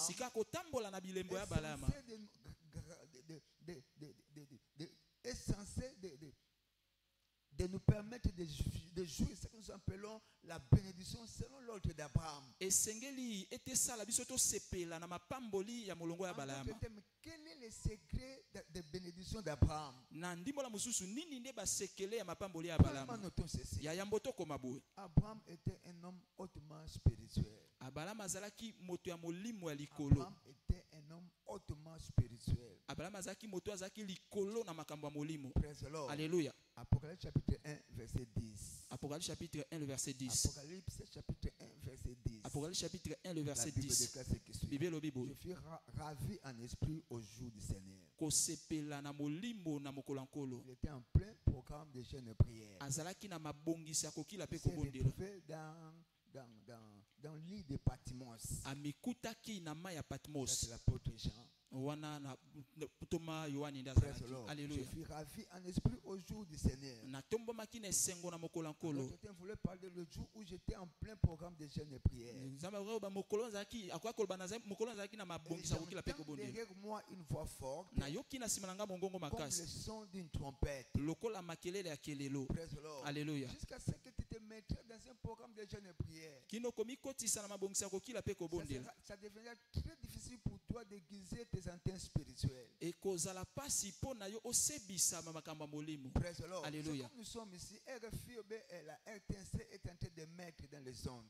est censé de nous permettre de jouir ce que nous appelons la bénédiction selon l'ordre d'Abraham. Quel est le secret de bénédiction d'Abraham? Notons ceci. Abraham était un homme hautement spirituel. Abraham était un homme hautement spirituel. Praise the Lord. Alléluia. Apocalypse chapitre 1 verset 10. Apocalypse chapitre 1 le verset 10. Apocalypse chapitre 1 verset 10. Apocalypse chapitre 1 le verset 10. Je suis ravi en esprit au jour du Seigneur. Il était en plein programme de jeûne et prière. Il s'est retrouvé dans l'île de Patmos. C'est l'apôtre Jean. Alléluia. Je suis ravi en esprit au jour du Seigneur. Quelqu'un voulait parler le jour où j'étais en plein programme de jeûne et prière. Et j'entends derrière moi une voix forte comme le son d'une trompette. Alléluia. Jusqu'à ce que tu te mettrais dans un programme de jeûne et prière, ça deviendra très difficile pour toi d'aiguiser tes antennes spirituelles. Alléluia. Nous sommes ici, RFI, la RTNC est en train de mettre dans les ondes.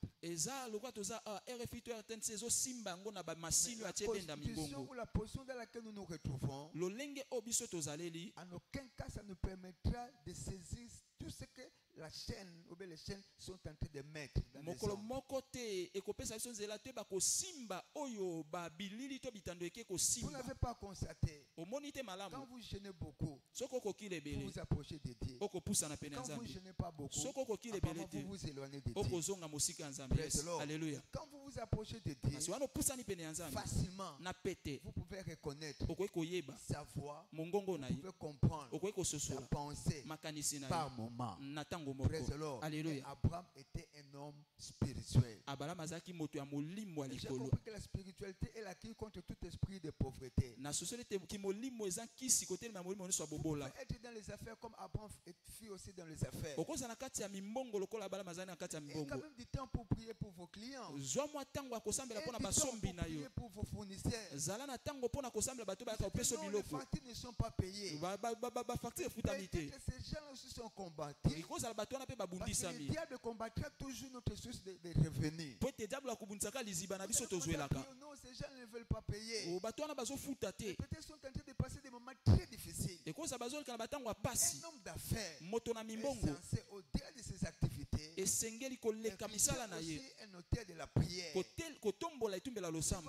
La position dans laquelle nous nous retrouvons, en aucun cas ça nous permettra de saisir tout ce que la chaîne ou bien les chaînes sont en train de mettre dans les ondes. Vous n'avez pas constaté, quand vous gênez beaucoup, vous vous approchez de Dieu. Quand vous ne gênez pas beaucoup, apparemment vous vous éloignez de Dieu. Alléluia. Quand vous vous approchez de Dieu, facilement, vous pouvez reconnaître sa voix, vous pouvez comprendre sa pensée par moment. Alléluia. Abraham était un homme spirituel. J'ai compris que la spiritualité est la clé contre tout esprit de pauvreté. Vous pouvez être dans les affaires comme Abraham fut aussi dans les affaires. Et quand même du temps pour prier pour vos clients. Et du temps pour prier pour vos fournisseurs. Les factures ne sont pas payées. Peut-être que ces gens aussi sont combattus. le diable combattra toujours notre source de revenus. Non, ces gens ne veulent pas payer. Peut-être sont en train de passer des moments très difficiles. Un homme d'affaires est censé, au-delà de ses activités, aussi un auteur de la prière. Je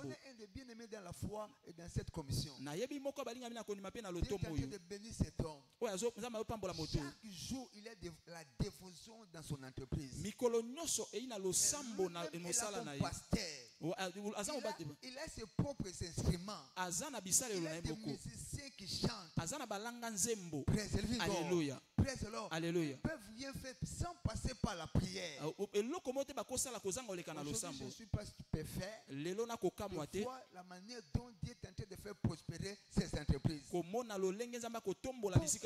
connais un des bien-aimés dans la foi et dans cette commission. Dieu est en train de bénir cet homme. Chaque jour, il a de la dévotion dans son entreprise. Même pasteur. Il a ses propres instruments. Il a des musiciens qui chantent. Alléluia. Alléluia. Ils peuvent rien faire sans passer par la prière. Aujourd'hui, je ne suis pas stupéfait de voir la manière dont Dieu est en train de faire prospérer ces entreprises. Beaucoup sont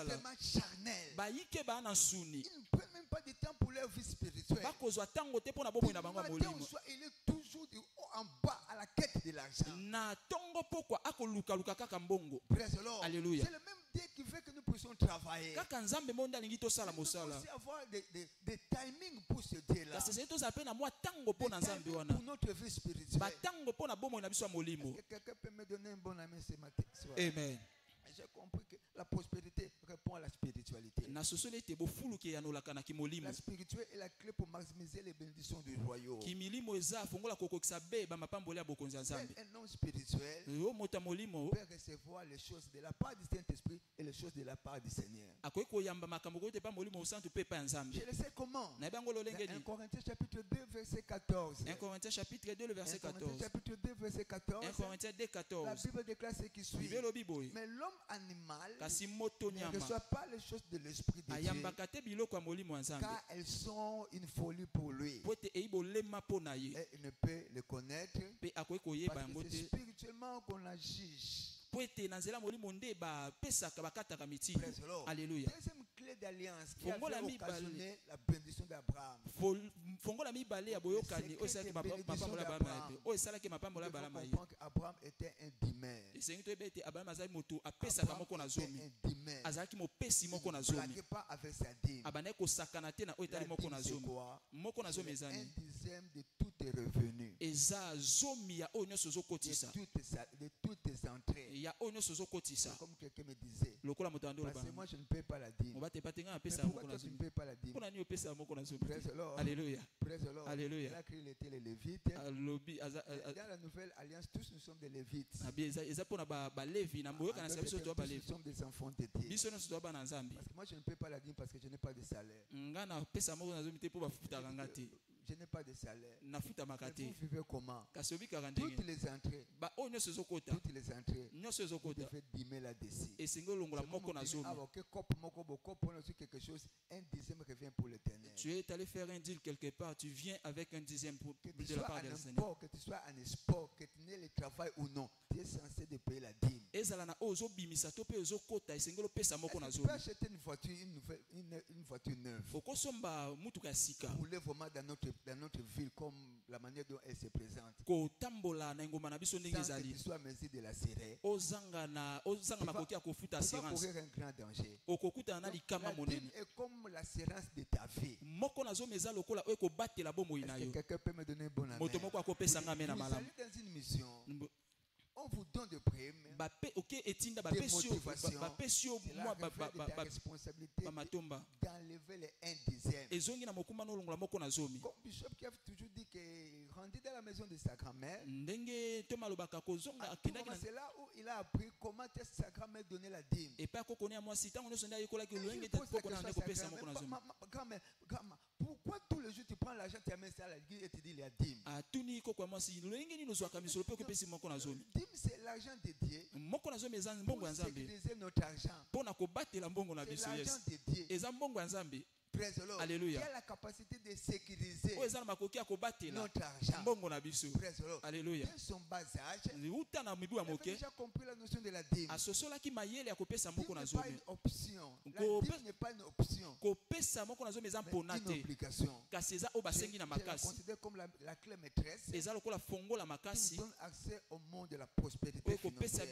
tellement charnels. Ils ne prennent même pas de temps pour leur vie spirituelle. Il est toujours du haut en bas à la quête de l'argent. Alléluia. C'est le même Dieu qui fait que nous puissions travailler. Il faut aussi avoir des timings pour ce Dieu-là. Des timings pour notre vie spirituelle. Est-ce que quelqu'un peut me donner un bon ami ce matin? Amen. J'ai compris que la prospérité répond à la spiritualité. La spiritualité est la clé pour maximiser les bénédictions du royaume. Un homme spirituel peut recevoir les choses de la part du Saint-Esprit et les choses de la part du Seigneur. Je le sais comment. 1 Corinthiens chapitre 2 verset 14. 1 Corinthiens chapitre 2 verset 14. La Bible déclare ce qui suit. Mais l'homme animal ne reçoit pas les choses de l'esprit de Dieu, car elles sont une folie pour lui. Et il ne peut le connaître parce que c'est spirituellement qu'on la juge. Alléluia. Deuxième clé d'alliance qui a occasionné la bénédiction d'Abraham. Il faut comprendre qu'Abraham était un dimère. Abraham ne blaguait pas avec sa dîme. Il a dit quoi? C'est un dixième de tous tes revenus. De toutes tes entrées. Comme quelqu'un me disait, parce que moi je ne paie pas la dîme. Mais pourquoi toi tu ne payes pas la dîme? Praise the Lord. Alléluia. Praise the Lord. Alléluia. Il a créé les Lévites. Dans la nouvelle alliance, tous nous sommes des Lévites. Nous sommes des enfants de Dieu. Parce que moi je ne paie pas la dîme parce que je n'ai pas de salaire. Je n'ai pas de salaire. Vous vivez comment? Toutes les entrées. Vous devez dîmer là-dessus. Quelque chose, un dixième revient pour l'éternel. Tu es allé faire un deal quelque part, tu viens avec un dixième de la part du Seigneur. Que tu sois en sport, que tu n'aies le travail ou non, tu es censé de payer la dîme. Tu peux acheter une voiture neuve. Rouler vraiment dans notre ville comme la manière dont elle se présente. Sans que tu sois mesure de la serrée. Tu vas courir un grand danger. La dîme est comme l'assurance de ta vie. Est-ce que quelqu'un peut me donner un bon amen? Vous allez dans une mission. On vous donne des primes, des motivations. C'est la ta responsabilité d'enlever les 1 dixième. Comme Bishop qui a toujours dit que rendu dans la maison de sa grand-mère, c'est là où il a appris comment sa grand-mère donnait la dîme. Il grand-mère, pourquoi tous les jours tu prends l'argent, tu amènes ça à l'église et tu dis la dîme? Dîme, c'est l'argent de Dieu pour sécuriser notre argent. C'est l'argent de Dieu. Praise the Lord. Alléluia. Qui a la capacité de sécuriser notre argent. Praise the Lord. Alléluia. Dès son bas âge, il avait déjà compris la notion de la dîme. Dîme n'est pas une option. La dîme n'est pas une option, mais une obligation. Je la considère comme la clé maîtresse qui nous donne accès au monde de la prospérité financière.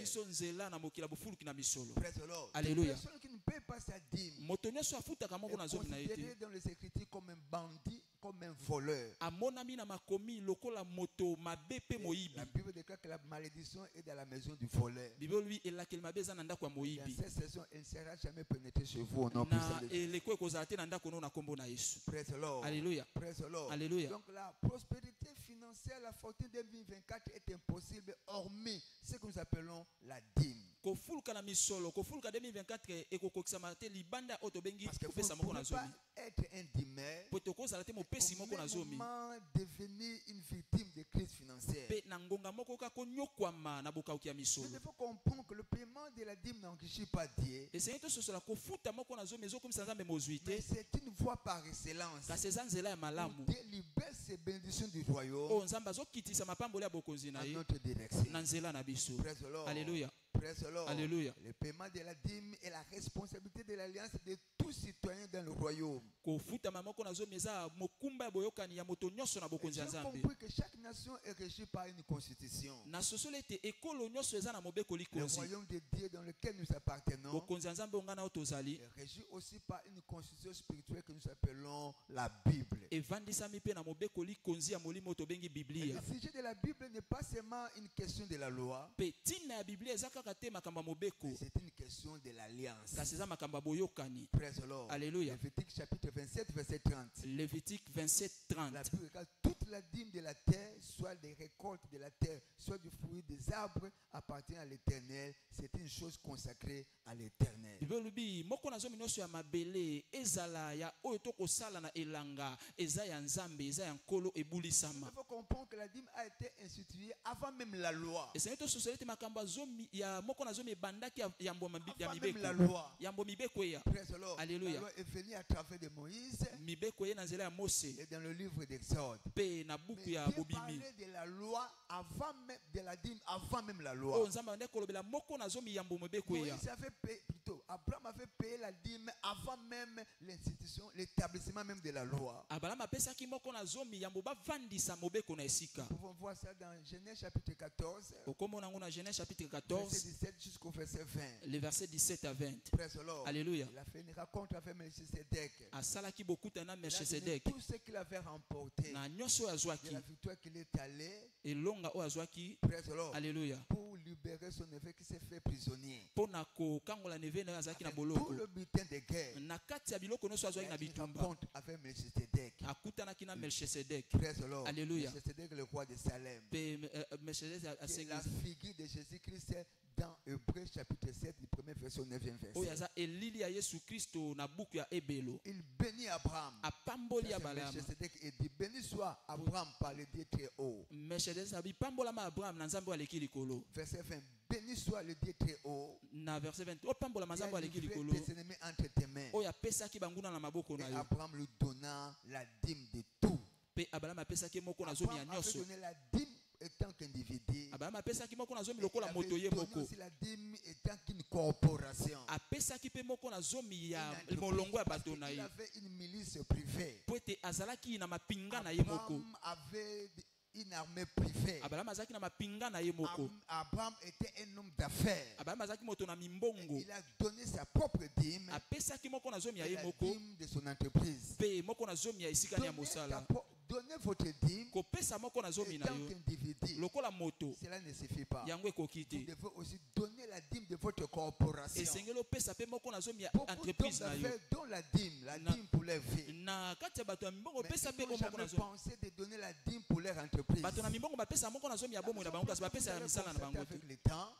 Praise the Lord. Alléluia. Personne qui ne paie pas sa dîme moto nyonso afutaka moko na zomi na ye te considéré dans les Écritures comme un bandit, comme un voleur. amonami na makomi lokola moto mabe pe moyibi. La Bible déclare que la malédiction est dans la maison du voleur. Bible lui elakeli mabe eza na ndako ya Dans moyibi. cette saison, elle ne sera jamais pénétrée chez vous au nom puissant Na de Jésus. eleko ekozala te na ndako no na kombo na Yesu. Praise the Lord. Alléluia. Praise the Lord. Alléluia. Donc la prospérité financière, la fortune 2024 est impossible hormis ce que nous appelons la dîme. Kofuluka na misolo, kofuluka 2024 ekokokisama te libanda oyo tobengi Parce que vous kopesa ne moko na pouvez zomi. pas être un dîmeur Po tokozala te mopesi moko na au zomi. même moment devenir une victime de crise financière. Pe na ngonga moko kaka konyokwama na bokauki ya Nous misolo. devons comprendre que le paiement de la dîme n'enrichit pas Dieu. Esengi tososola kofuta moko na zomi ezokomisa nzambe mozwi Mais te. c'est une voie par excellence. Kasi eza nzela ya malamu. Pour délibérer ces bénédictions du royaume Oyo nzambe azokitisa mapamboli ya bokonzi na à ye notre direction. na nzela na biso. Praise the Lord. Alléluia. Praise the Lord. Alléluia. Le paiement de la dîme est la responsabilité de l'alliance de tous citoyens dans le royaume. Kofutama moko na zomi eza mokumba ya boyokani ya moto nyonso na bokonzi ya J'ai nzambe. compris que chaque nation est régie par une constitution. Na sosolo ete ekolo nyonso eza na mobeko Le likonzi. royaume de Dieu dans lequel nous appartenons Bokonzi ya nzambe ongana oyo tozali. est régi aussi par une constitution spirituelle que nous appelons la Bible. Evandisami mpe na mobeko likonzi ya molimo oyo tobengi Et biblia. le sujet de la Bible n'est pas seulement une question de la loi, Mpe ntina ya biblia eza kaka te makambo ya mobeko, c'est une question de l'alliance. kasi eza makambo ya boyokani. Praise the Lord. Alléluia. Lévitique chapitre 27, verset 30. Lévitique 27, La 30. Bible regarde toute la dîme de la terre, soit des récoltes de la terre, soit du fruit des arbres, appartient à l'Éternel. C'est une chose consacrée à l'Éternel. Bible lobi moko na zomi nyonso ya mabele ezala ya oyo tokosala na elanga eza ya nzambe eza ya nkolo ebulisama. Il faut comprendre que la dîme a été instituée avant même la loi. Esengi tososoli ete makambo ya zomi ya moko na zomi ebandaki ya mboma ya Avant même la mibeko. loi. Yambo mibeko eya. Praise the Lord. Alléluia. La loi est venue à travers de Moïse Mibeko ye na nzela ya Mose et dans le livre d'Exode. pe na buku Mais ya Dieu bobimi. parlait de la loi avant même de la dîme, avant même la loi. Oyo nzambe ande kolobela moko na zomi yambo mibeko eya. Moïse avait payé, plutôt, Abraham avait payé la dîme avant même l'institution, l'établissement même de la loi. Abraham apesaki moko na zomi yambo bavandisa mobeko na esika. Nous pouvons voir ça dans Genèse chapitre 14, Okomona ngo na Genèse chapitre verset 14, 17 jusqu'au verset 20. les versets 17 à 20. Praise the Lord. Alléluia. Il a fait une rencontre avec Melchisedec. Asalaki bokuta na Il a donné Melchisedek. tout ce qu'il avait remporté Na nyonso oyo de azwaki la victoire qu'il est allé. elonga oyo azwaki. Praise the Lord. Alléluia. Pour libérer son neveu qui s'est fait prisonnier. Mpona kokangola neve na oyo azalaki na Avec tout boloko. le butin de guerre. Na kati ya biloko nyonso Il azwaki a na une bitumba. rencontre avec Melchisedec. Akutanaki na Melchisedek. Praise the Lord. Alléluia. Melchisedec, le roi de Salem. Pe Melchisedek C'est la aseki figure de Jésus-Christ dans Hébreux chapitre 7, du premier verset au 9e oyo verset. aza elili ya Yesu Kristo na buku ya Ebelo. Il bénit Abraham. Apamboli Ça, c'est Abraham. Melchisedec et dit, béni soit Abraham par le Dieu très haut. Melchisedek abi pambolama Abraham na nzambe oyo aleki likolo. Verset 20, béni soit le Dieu très haut. Na verset 20 opambolama Qui a nzambe oyo aleki livré likolo. tes ennemis entre tes mains. Oyo apesaki banguna na maboko Et na yo. Abraham lui donna la dîme de tout. Pe Abraham apesaki moko na zomi ya Abraham avait nyonso. donné la dîme étant qu'individu. Abraham apesaki moko na zomi Et lokola il moto avait ye donné moko. aussi la dîme étant qu'une corporation. Apesaki pe moko na zomi ya Une entreprise, molongo ya parce bato na qu'il ye. avait une milice privée. Po ete azalaki na mapinga na ye moko. Abraham avait une armée privée. Abraham azalaki na mapinga na ye moko. Abraham était un homme d'affaires. Abraham azalaki moto na mimbongo. Il a donné sa propre dîme, Apesaki moko na zomi ya et ye la moko. dîme de son entreprise. Pe moko na zomi ya esika ya mosala. Donnez votre dîme Kopesa moko na zomi na étant yo. qu'individu. Lokola moto. Cela ne suffit pas. Yango ekoki Vous te. devez aussi donner la dîme de votre corporation. Esengeli opesa pe moko na zomi ya Beaucoup d'hommes entreprise na yo. d'affaires dont la dîme pour leur vie. Na kati ya bato ya mimbongo Mais opesa pe ils n'ont moko na jamais zomi. pensé de donner la dîme pour leur entreprise. Bato na mimbongo bapesa moko na zomi ya bomoi na bango kasi bapesa ya misala na bango te. Avec le temps,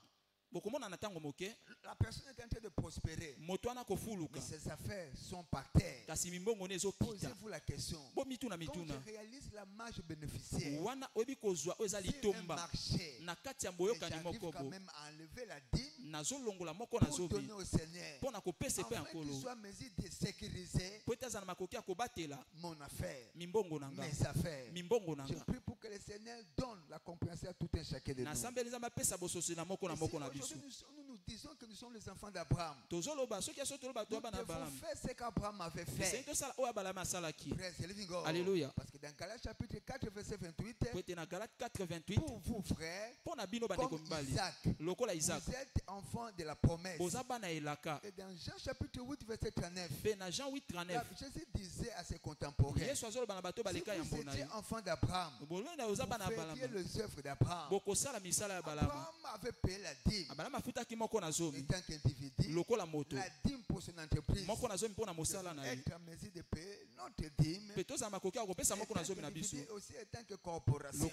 Bokomona na ntango moke la personne est en train de prospérer. moto wana kofuluka Mais ses affaires sont par terre. kasi mimbongo ne ezokita. Posez-vous la question. Bomituna Quand mituna je réalise la marge bénéficiaire, wana oyebi kozwa oyo eza c'est un litomba marché. na kati ya Mais boyokani j'arrive moko quand bo même à enlever la dîme nazolongola moko na pour zomi donner au Seigneur. mpo na kopesa epe ya Afin qu'il nkolo soit en mesure de sécuriser po ete aza na makoki ya kobatela mon affaire, mimbongo na nga mes affaires. mimbongo na Je nga prie pour que le Seigneur donne la compréhension à tout un chacun de nous. nasambeli nzambe apesa bososi na moko na Et si moko na biso aujourd'hui nous nous disons que nous sommes les enfants d'Abraham, nous devons faire ce qu'Abraham avait fait. Alléluia. Parce que dans Galates chapitre 4, verset 28, pour vous, frères, comme Isaac, vous êtes enfants de la promesse. Et dans Jean chapitre 8, verset 39, Jésus disait à ses contemporains, si vous étiez enfants d'Abraham, vous feriez les œuvres d'Abraham. Abraham avait payé la dîme. Étant qu'individu, la dîme pour son entreprise. Être en mesure de payer notre dîme. Individu aussi étant que corporation. Les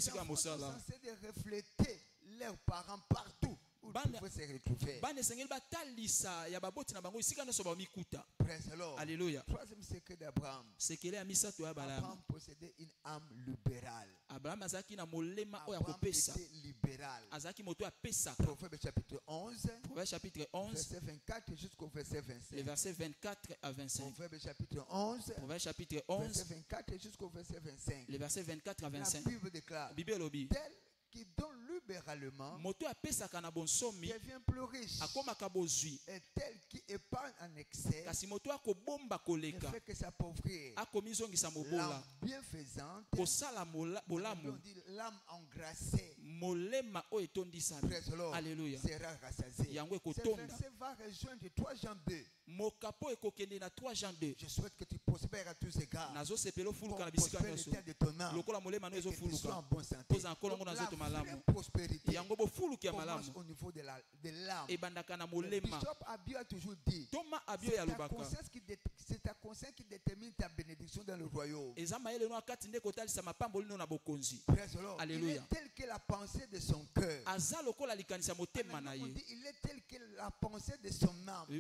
enfants sont censés de refléter leurs parents partout. Alléluia. Troisième secret d'Abraham. Abraham possédait une âme libérale. Abraham était libéral. Proverbe chapitre 11, verset 24 jusqu'au verset 25. Les versets 24 à 25. Proverbe chapitre 11, verset 24 jusqu'au verset 25. Les versets 24 à 25. La Bible déclare, tel qui donne libéralement devient plus riche, et tel qui épargne en excès ne fait que s'appauvrir. L'âme bienfaisante, l'âme engrassée, Alléluia. sera rassasiée. Ce verset va rejoindre 3 Jean 2. Je souhaite que tu prospères à tous égards. Prospère l'état de ton âme, et que tu sois en bonne santé. Donc, la vraie prospérité commence au niveau de l'âme. Le bishop Abio a toujours dit, c'est ta conscience qui détermine ta bénédiction dans le royaume. Alléluia. Il est tel que la pensée de son cœur. Il est tel que la pensée de son âme. Tu ne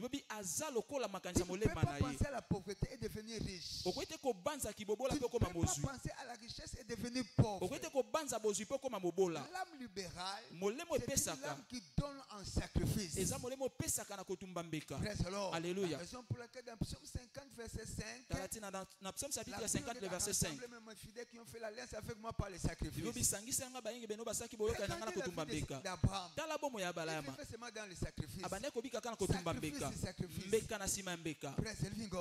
peux pas penser à la pauvreté et devenir riche. Tu ne peux pas penser à la richesse et devenir pauvre. L'âme libérale, c'est une âme qui donne en sacrifice. Alléluia. La raison pour laquelle dans Psaume 50, verset 5, la Bible même les fidèles qui ont fait l'alliance avec moi par les sacrifices. Regardez la vie d'Abraham. Il fait seulement dans les sacrifices. Sacrifice.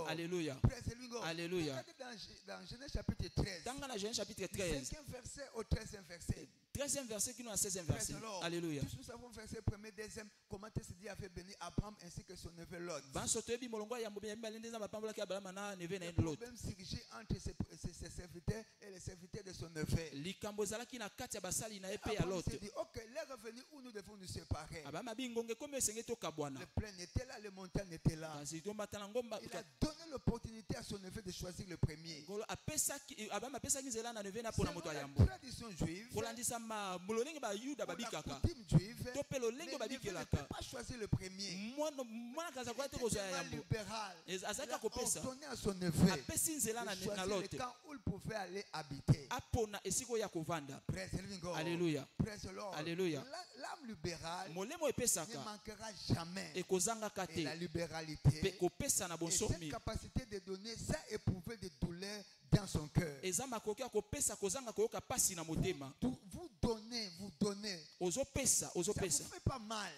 Alléluia. Alléluia. Regardez dans Genèse chapitre 13. Du 5e verset au 13e verset. 13e verset qui nous a 16e verset. Alléluia. Tous nous savons verset 1er, 2e, comment est-ce Dieu avait béni Abraham ainsi que son neveu Lot. Le problème surgit entre ses serviteurs et les serviteurs de son neveu. Abraham s'est dit, ok, les revenus où nous devons nous séparer. Le plain était là, les montagnes étaient là. Il a donné l'opportunité à son neveu de choisir le premier. C'est la tradition juive. Pour la coutume juive, les neveux ne peuvent pas choisir le premier. Libéral. Il a ordonné à son neveu de choisir le camp où il pouvait aller habiter. Alléluia. Alléluia. L'âme libérale ne manquera jamais. Et la libéralité et cette capacité de donner ça éprouver des douleurs dans son cœur. Vous donnez. Ça ne vous fait pas mal.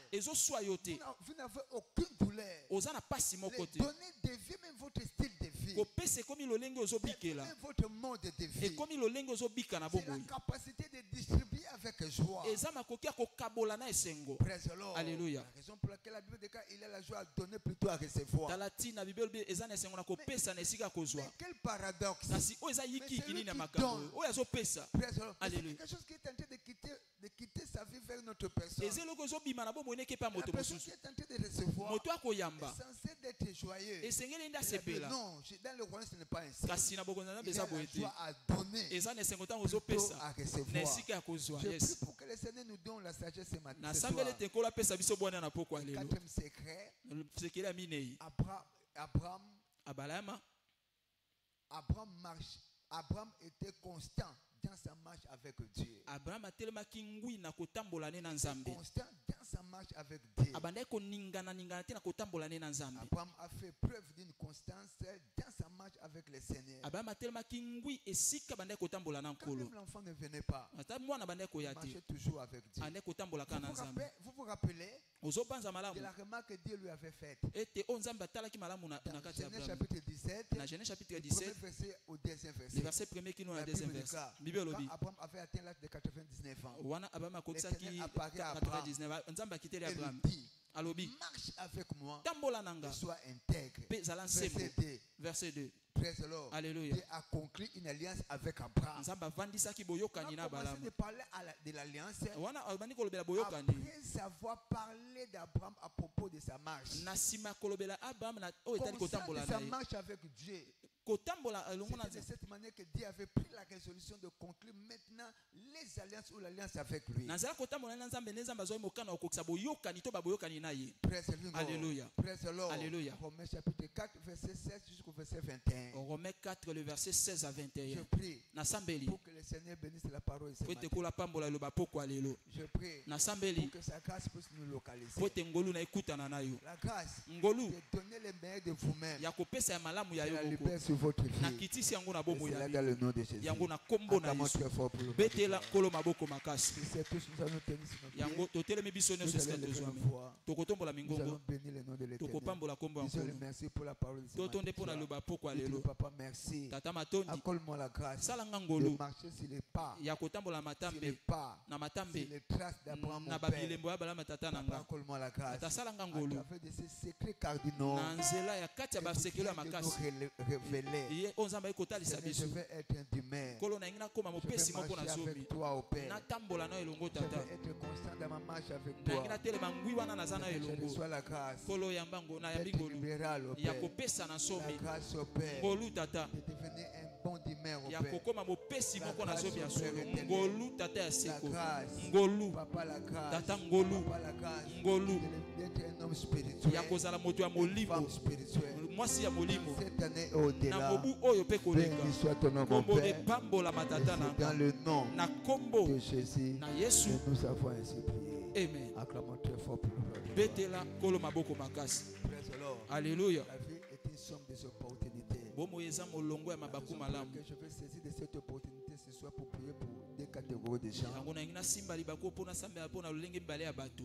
Vous n'avez aucune douleur. Donner devient même votre style de vie. Devient votre mode de vie. C'est la capacité de distribuer avec joie. Alléluia. La raison pour laquelle la Bible déclare il a la joie à donner plutôt à recevoir. Mais quel paradoxe. Mais celui qui donne, c'est quelque chose qui est en train de quitter sa vie vers notre personne. La personne qui est en train de recevoir est censée d'être joyeux. Non, dans le royaume ce n'est pas ainsi. Il a la joie à donner plutôt à recevoir. Je prie pour que le Seigneur nous donne la sagesse ce matin. Quatrième secret, Abraham était constant dans sa marche avec Dieu. Constant dans sa marche avec Dieu. Abraham a fait preuve d'une constance dans sa marche avec le Seigneur. Quand même l'enfant ne venait pas, il marchait toujours avec Dieu. Vous vous rappelez, de la remarque que Dieu lui avait faite. Genèse chapitre 17, Genèse chapitre le 17, premier verset au deuxième verset. le verset premier qui nous a deuxième verset. Quand Abraham avait atteint l'âge de 99 ans, l'Éternel apparaît à Abraham et lui dit, marche avec moi et sois intègre. Verset 2. Alléluia. Dieu a conclu une alliance avec Abraham. On a commencé de parler de l'alliance après avoir parlé d'Abraham à propos de sa marche. Sa marche avec Dieu. C'est de cette manière que Dieu avait pris la résolution de conclure maintenant les alliances ou l'alliance avec lui. Alléluia. Alléluia. Romains chapitre 4, verset 16 jusqu'au verset 21. Romains 4, le verset 16 à 21. Je prie pour que le Seigneur bénisse la parole. Je prie pour que sa grâce puisse nous localiser. La grâce de donner les meilleurs de vous-même. La liberté sur votre vie. Et c'est là dans le nom de Jésus. Acclamons très fort pour le c'est tous nous allons tenir sur nos pieds. Nous allons bénir le nom de l'Éternel. Disons le merci pour la parole de Dieu. Papa, merci. Accorde-moi la grâce de marcher sur les pas. Sur les pas. Sur les traces d'Abraham, mon Père. Papa, accorde-moi la grâce. À travers de ces secrets cardinaux que tu viens de nous révéler. Seigneur, je vais être intimé. Je vais marcher avec toi, au Père. Je vais être constant dans ma marche avec toi. Je reçois la grâce d'être libéral, au Père. La grâce, au Père, de devenir un bon dimère, au Père. La grâce, au Père éternel. La grâce, Papa, la grâce. Papa, la grâce d'être un homme spirituel, une femme spirituelle. Cette année et au-delà, béni soit ton nom, mon Père. Et dans le nom de Jésus, nous avons ainsi prié. Amen. Acclamons très fort pour nous. Alléluia. La vie est une somme des opportunités. Que je vais saisir de cette opportunité ce soir pour prier pour deux catégories de gens. La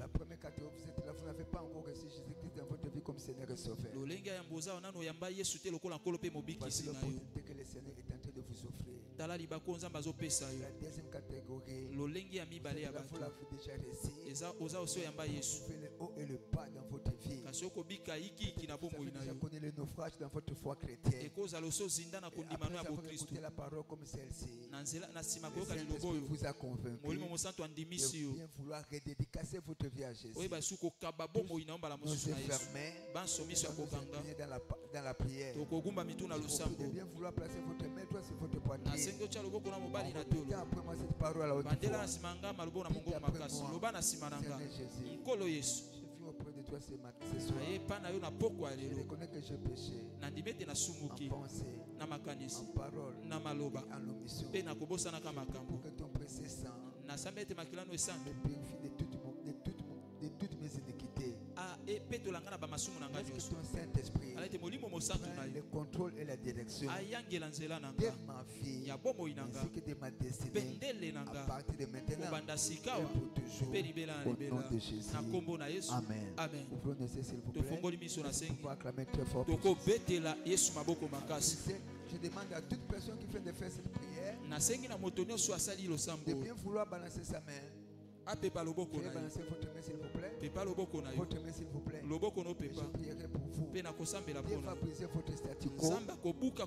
première catégorie, vous n'avez pas encore reçu Jésus-Christ dans votre vie comme Seigneur et Sauveur. Voici l'opportunité que le Seigneur est en train de vous offrir. La deuxième catégorie, vous l'avez déjà reçu. Vous faites le haut et le bas dans votre vie. Vous avez déjà connu le naufrage dans votre foi chrétienne. Après avoir écouté la parole comme celle-ci, le Saint-Esprit vous a convaincu de bien vouloir redédicacer votre vie à Jésus. Nos yeux fermés, dans la prière. De bien vouloir placer votre main droite sur votre poitrine. Répétez après moi cette parole à la haute voix. Dites après moi, Seigneur Jésus, auprès de toi ce soir. Je reconnais que j'ai péché en pensée, en parole et en omission. Pour que ton précieux sang me purifie de toutes mes iniquités. Laisse que ton Saint-Esprit prenne le contrôle et la direction de ma vie ainsi que de ma destinée à partir de maintenant et pour toujours au nom de Jésus. Amen. Ouvrons nos yeux s'il vous plaît. On va acclamer très fort pour Jésus. Je demande à toute personne qui vient de faire cette prière de bien vouloir balancer sa main. Balancer votre main s'il vous plaît. Votre main s'il vous plaît. Je prierai pour vous. Dieu va briser votre statu quo.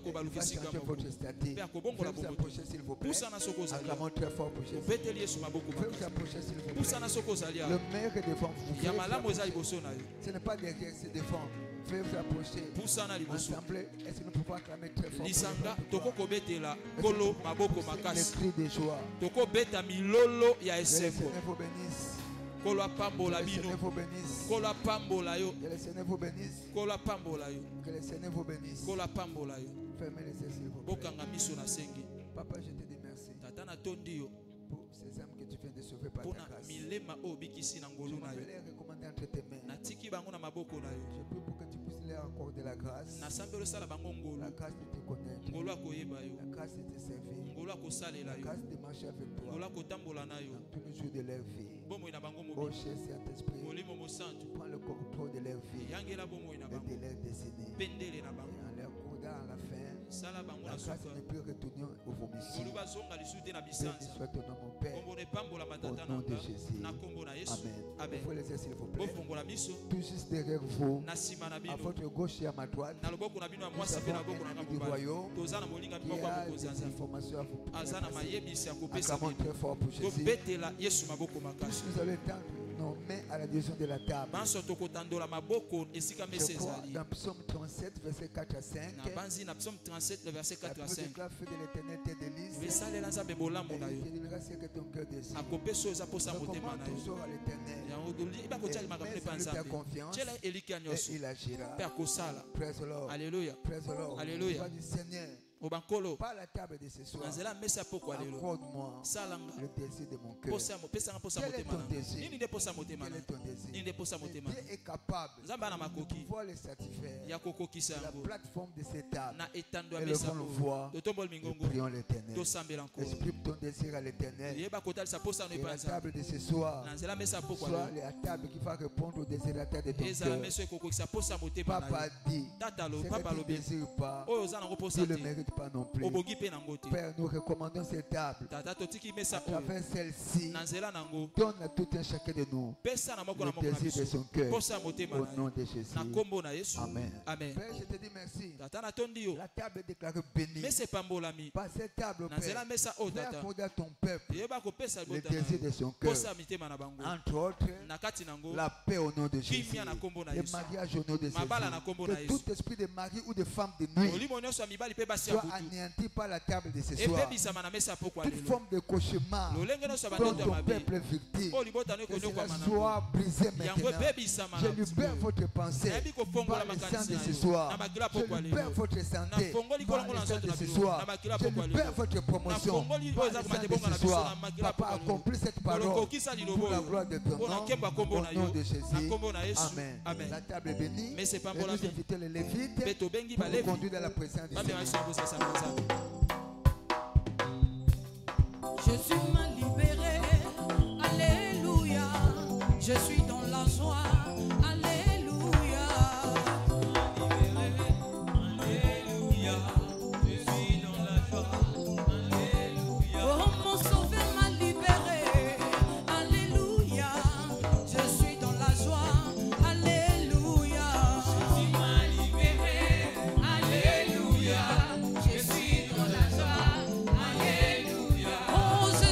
Il va changer votre statut. Vous vous approcher s'il vous plaît. Acclamons très fort pour Jésus. Vous vous approcher s'il vous plaît. Le meilleur est devant vous. Ce n'est pas derrière, c'est devant. Veuillez vous approcher. Ensemble, est-ce que nous pouvons acclamer très fort? Le cri de joie. Que le Seigneur vous bénisse. Que le Seigneur vous bénisse. Que le Seigneur vous bénisse. Que le Seigneur vous bénisse. Fermez les yeux s'il vous plaît. Papa, je te dis merci pour ces âmes que tu viens de sauver par ta grâce. Je vais les recommander entre tes mains. Je prie pour que tu puisses leur accorder la grâce. La grâce de te connaître. la grâce de te servir, la grâce de marcher avec toi dans tous les jours de leur vie. Oh cher Saint-Esprit, tu prends le contrôle de leur vie et de leur destinée. Et en leur courant à la fin, la grâce ne peut retourner au vomissement. Béni soit ton nom, mon Père, au nom de Jésus. Amen. Vous les s'il vous plaît. Tout juste derrière vous, à votre gauche et à ma droite, nous avons un ami du royaume qui a des informations à vous passer. Acclamons très fort pour Jésus. Tous nous allons étendre nos mains à la direction de la table. Je crois dans Psaume 37, verset 4 à 5. La plus de l'éternel te délise. Et il te délivra ce que ton cœur désire. Recommande toujours à l'éternel. Et mets ta confiance. Et il agira. Praise the Lord. Alléluia. Praise the Lord. Alléluia. Seigneur, par la table de ce soir, accorde-moi le désir de mon cœur. Quel est ton désir? Quel est ton désir? Dieu est capable de pouvoir le satisfaire. La plateforme de cette table, élevons le voix et prions l'éternel. Exprime ton désir à l'éternel. Et la table de ce soir soit la table qui va répondre au désir de la terre de ton cœur. Papa dit, ce que tu ne désires pas, tu le mérites pas non plus. Père, nous recommandons cette table. À travers celle-ci, donne à tout un chacun de nous le désir de son cœur. Au nom de Jésus. Amen. Père, je te dis merci. La table est déclarée bénie. Par cette table, Père, fais accorder à ton peuple le désir de son cœur. Entre autres, la paix au nom de Jésus. Le mariage au nom de Jésus. Que tout esprit de mari ou de femme de nuit soit anéanti par la table de ce soir. Toute forme de cauchemar dont ton peuple est victime, que cela soit brisé maintenant. Je libère votre pensée par le sang de ce soir. Je libère votre santé par le sang de ce soir. Je libère votre promotion par le sang de ce soir. Papa, accomplis cette parole pour la gloire de ton nom, au nom de Jésus. Amen. La table est bénie. Et nous invitons les Lévites pour nous conduire dans la présence du Seigneur. Je suis mal libéré, alléluia. Je suis dans la joie, alléluia. Alléluia. Je suis dans la joie, alléluia. Oh, mon sauveur m'a libéré, alléluia. Je suis dans la joie, alléluia. Je suis mal libéré, alléluia. Je suis dans la joie, alléluia. Oh, je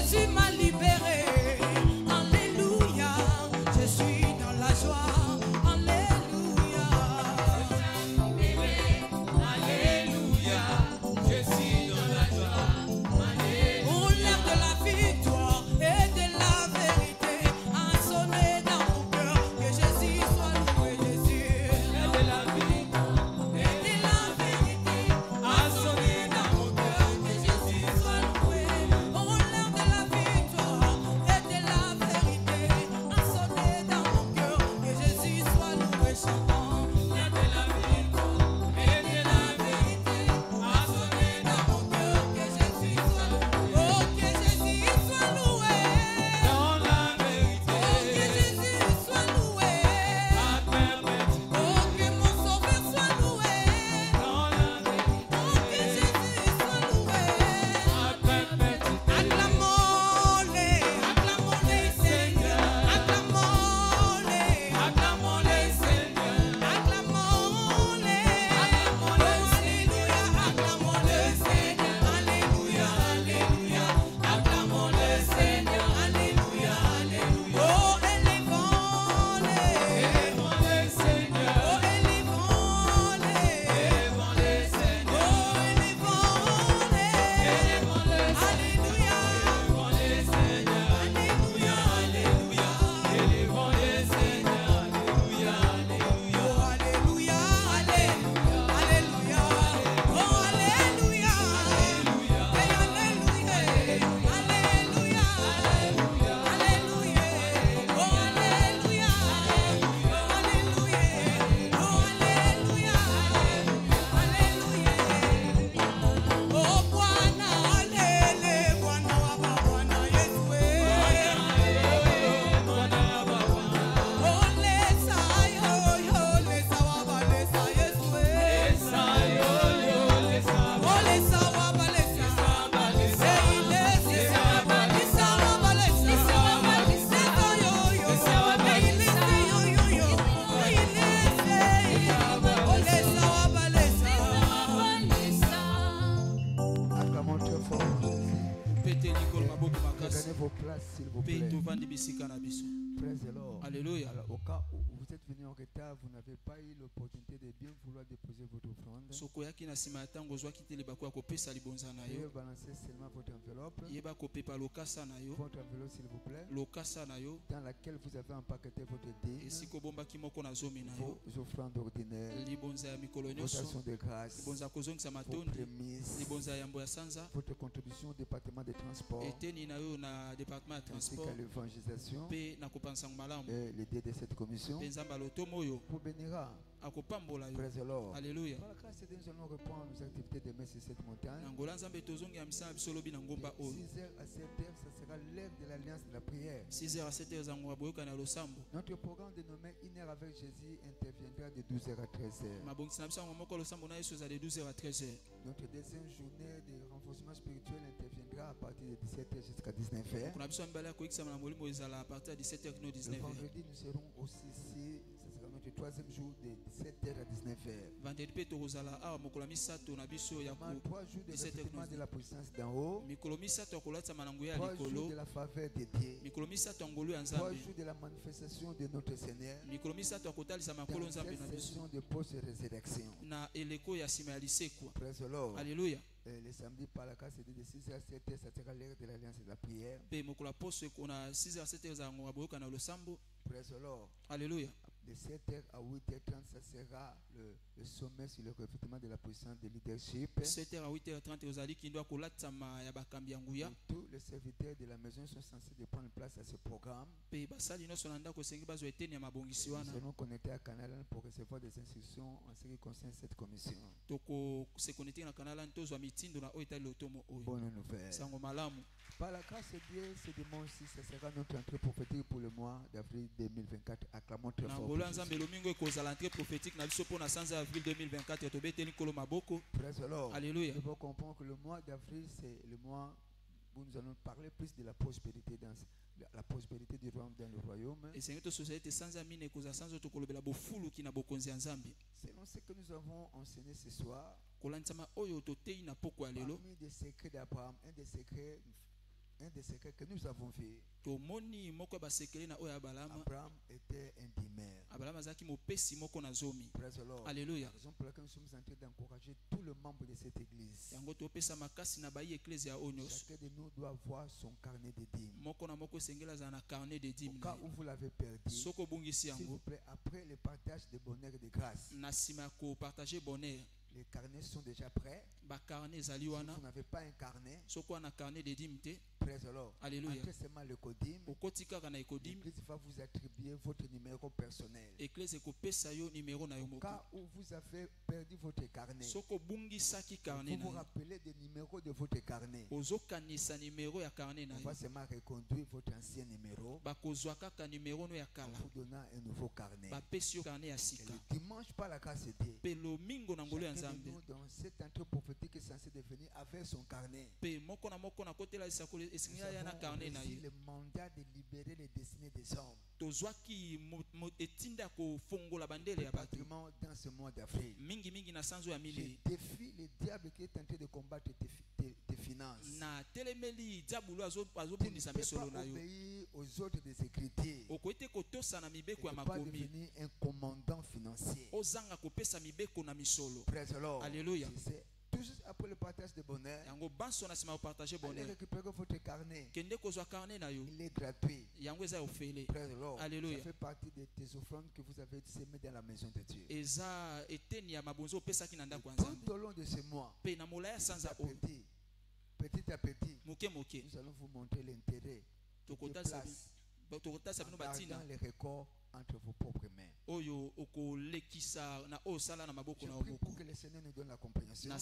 Prenez vos places, s'il vous plaît. Praise the Lord. Alléluia. Alors, au cas où vous êtes venu en retard, vous n'avez pas eu l'opportunité de bien vouloir déposer votre offrande. Veuillez balancer seulement votre enveloppe. Votre enveloppe, s'il vous plaît. Dans laquelle vous avez empaqueté votre dîme, vos offrandes ordinaires, vos actions de grâce, vos prémices, votre contribution au département de transport, ainsi qu'à l'évangélisation et l'idée de cette commission vous bénira. Praise the Lord. Alléluia. Par la grâce de Dieu, nous allons reprendre nos activités demain sur cette montagne. De 6h à 7h, ça sera l'heure de l'alliance de la prière. 6h à 7h, Notre programme dénommé Une heure avec Jésus interviendra de 12h à 13h. Notre deuxième journée de renforcement spirituel interviendra à partir de 17h jusqu'à 19h. Le vendredi, nous serons aussi ici. Ce sera notre troisième jour de 17h à 19h. 3 jours de revêtement de la puissance d'en haut. 3 jours de la faveur de Dieu. 3 jours de la manifestation de notre Seigneur. Dans cette session de post-résurrection. Praise the Lord. Alléluia. Le samedi par la grâce de 6h à 7h, ça sera l'heure de l'alliance et de la prière. Praise the Lord. Alléluia. De 7h à 8h30, ça sera le sommet sur le revêtement de la puissance de leadership. 7h à 8h30, Tous les serviteurs de la maison sont censés de prendre place à ce programme. Nous serons connectés à Canal pour recevoir des instructions en ce qui concerne cette commission. Bonne nouvelle. Par la grâce de Dieu, ce dimanche-ci, ce sera notre entrée prophétique pour le mois d'avril 2024. Acclamons très fort. Praise the Lord. Alléluia. Il faut comprendre que le mois d'avril, c'est le mois où nous allons parler plus de la prospérité dans la prospérité du royaume dans le royaume. Selon ce que nous avons enseigné ce soir, parmi des secrets d'Abraham, un des secrets que nous avons vu, Abraham était un dimère. Praise the Lord. Alléluia. La raison pour laquelle nous sommes en train d'encourager tous les membres de cette église. Chacun de nous doit avoir son carnet de dîmes. Au cas où vous l'avez perdu, s'il vous plaît, après le partage de bonheur et de grâce, les carnets sont déjà prêts. Si vous n'avez pas un carnet, praise the Lord. Alléluia. Entrez seulement le codim. L'église va vous attribuer votre numéro personnel. Au cas où vous avez perdu votre carnet, vous vous rappelez des numéros de votre carnet. On va seulement reconduire votre ancien numéro en vous donnant un nouveau carnet. Et le dimanche, par la grâce de Dieu, nous, dans cette entrée prophétique est censé devenir avec son carnet. Nous avons aussi le mandat de libérer les destinées des hommes. Particulièrement dans ce mois d'avril. Je défie le diable qui est en train de combattre tes finances. Tu ne peux pas obéir aux ordres des Écritures. Tu ne peux pas devenir un commandant financier. Praise the Lord. Alléluia. Tout juste après le partage de bonheur, allez récupérer votre carnet. Il est gratuit. Praise the Lord. Alléluia. Ça fait partie de tes offrandes que vous avez semées dans la maison de Dieu. Tout au long de ce mois, petit à petit, nous allons vous montrer l'intérêt de place en gardant les records entre vos propres mains. Je prie pour que le Seigneur nous donne la compréhension. Nous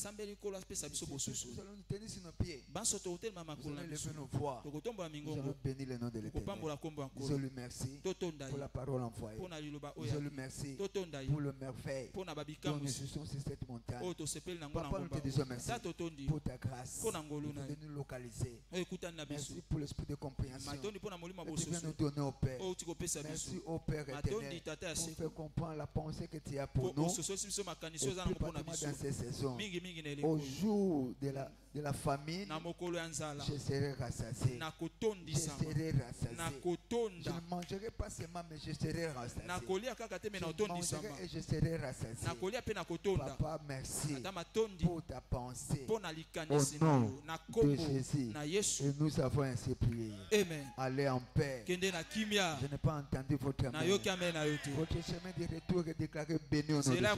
allons nous tenir sur nos pieds. Nous allons lever nos voix. Nous allons bénir le nom de l'Éternel. Nous allons lui merci pour la parole envoyée. Nous allons lui merci pour le merveille dont nous sommes sur cette montagne. Papa, nous te disons merci pour ta grâce de nous localiser. Merci pour l'esprit de compréhension que tu viens nous donner au Père. Merci au Père éternel pour faire comprendre la pensée que tu as pour nous. Et plus particulièrement dans ces saisons, au jour de de la famine, je serai rassasié. Je serai rassasié. Je ne mangerai pas seulement, mais je serai rassasié. Je mangerai et je serai rassasié. Papa, merci pour ta pensée. Au nom de Jésus. Et nous avons ainsi prié. Amen. Allez en paix. Je n'ai pas entendu votre amen. Votre chemin de retour est déclaré béni au nom de Jésus.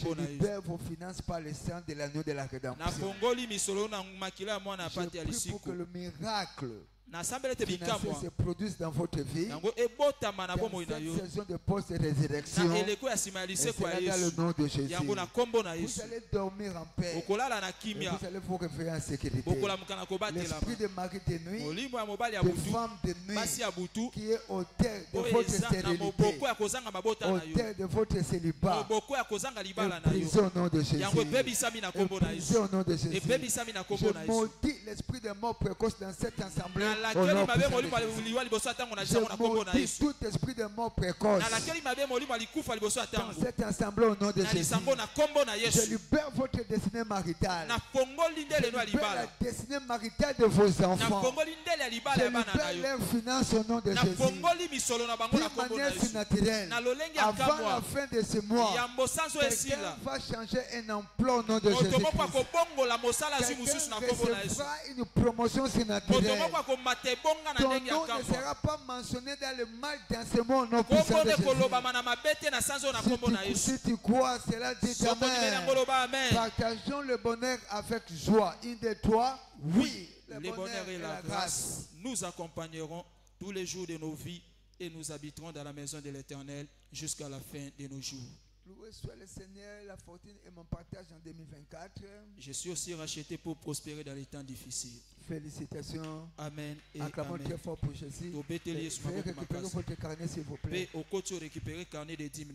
Je libère vos finances par le sang de l'agneau de la rédemption. Je prie pour que le miracle financier se produise dans votre vie. Dans cette saison de post-résurrection. Et c'est là dans le nom de Jésus. Vous allez dormir en paix. Et vous allez vous réveiller en sécurité. L'esprit de mari de nuit, de femme de nuit, qui est auteur de votre stérilité, auteur de votre célibat, est brisé au nom de Jésus. Est brisé au nom de Jésus. Je maudis l'esprit de mort précoce dans cette assemblée. Je maudis tout esprit de mort précoce dans cette assemblée au nom de Jésus. Je libère votre destinée maritale. Je libère la destinée maritale de vos enfants. Je libère leurs finances au nom de Jésus. D'une manière surnaturelle, avant la fin de ce mois, quelqu'un va changer un emploi au nom de Jésus. Quelqu'un recevra une promotion surnaturelle. Ton nom ne sera pas mentionné dans le mal dans ce monde non puissant de Jésus. Si tu crois, cela dit amen. Partageons le bonheur avec joie. Une de toi, oui, le bonheur et la grâce nous accompagneront tous les jours de nos vies et nous habiterons dans la maison de l'Éternel jusqu'à la fin de nos jours. Loué soit le Seigneur, la fortune et mon partage en 2024. Je suis aussi racheté pour prospérer dans les temps difficiles. Félicitations. Amen. Et acclamons très fort pour Jésus. Veuillez récupérer votre carnet s'il vous plaît. Récupérer le carnet de dîmes.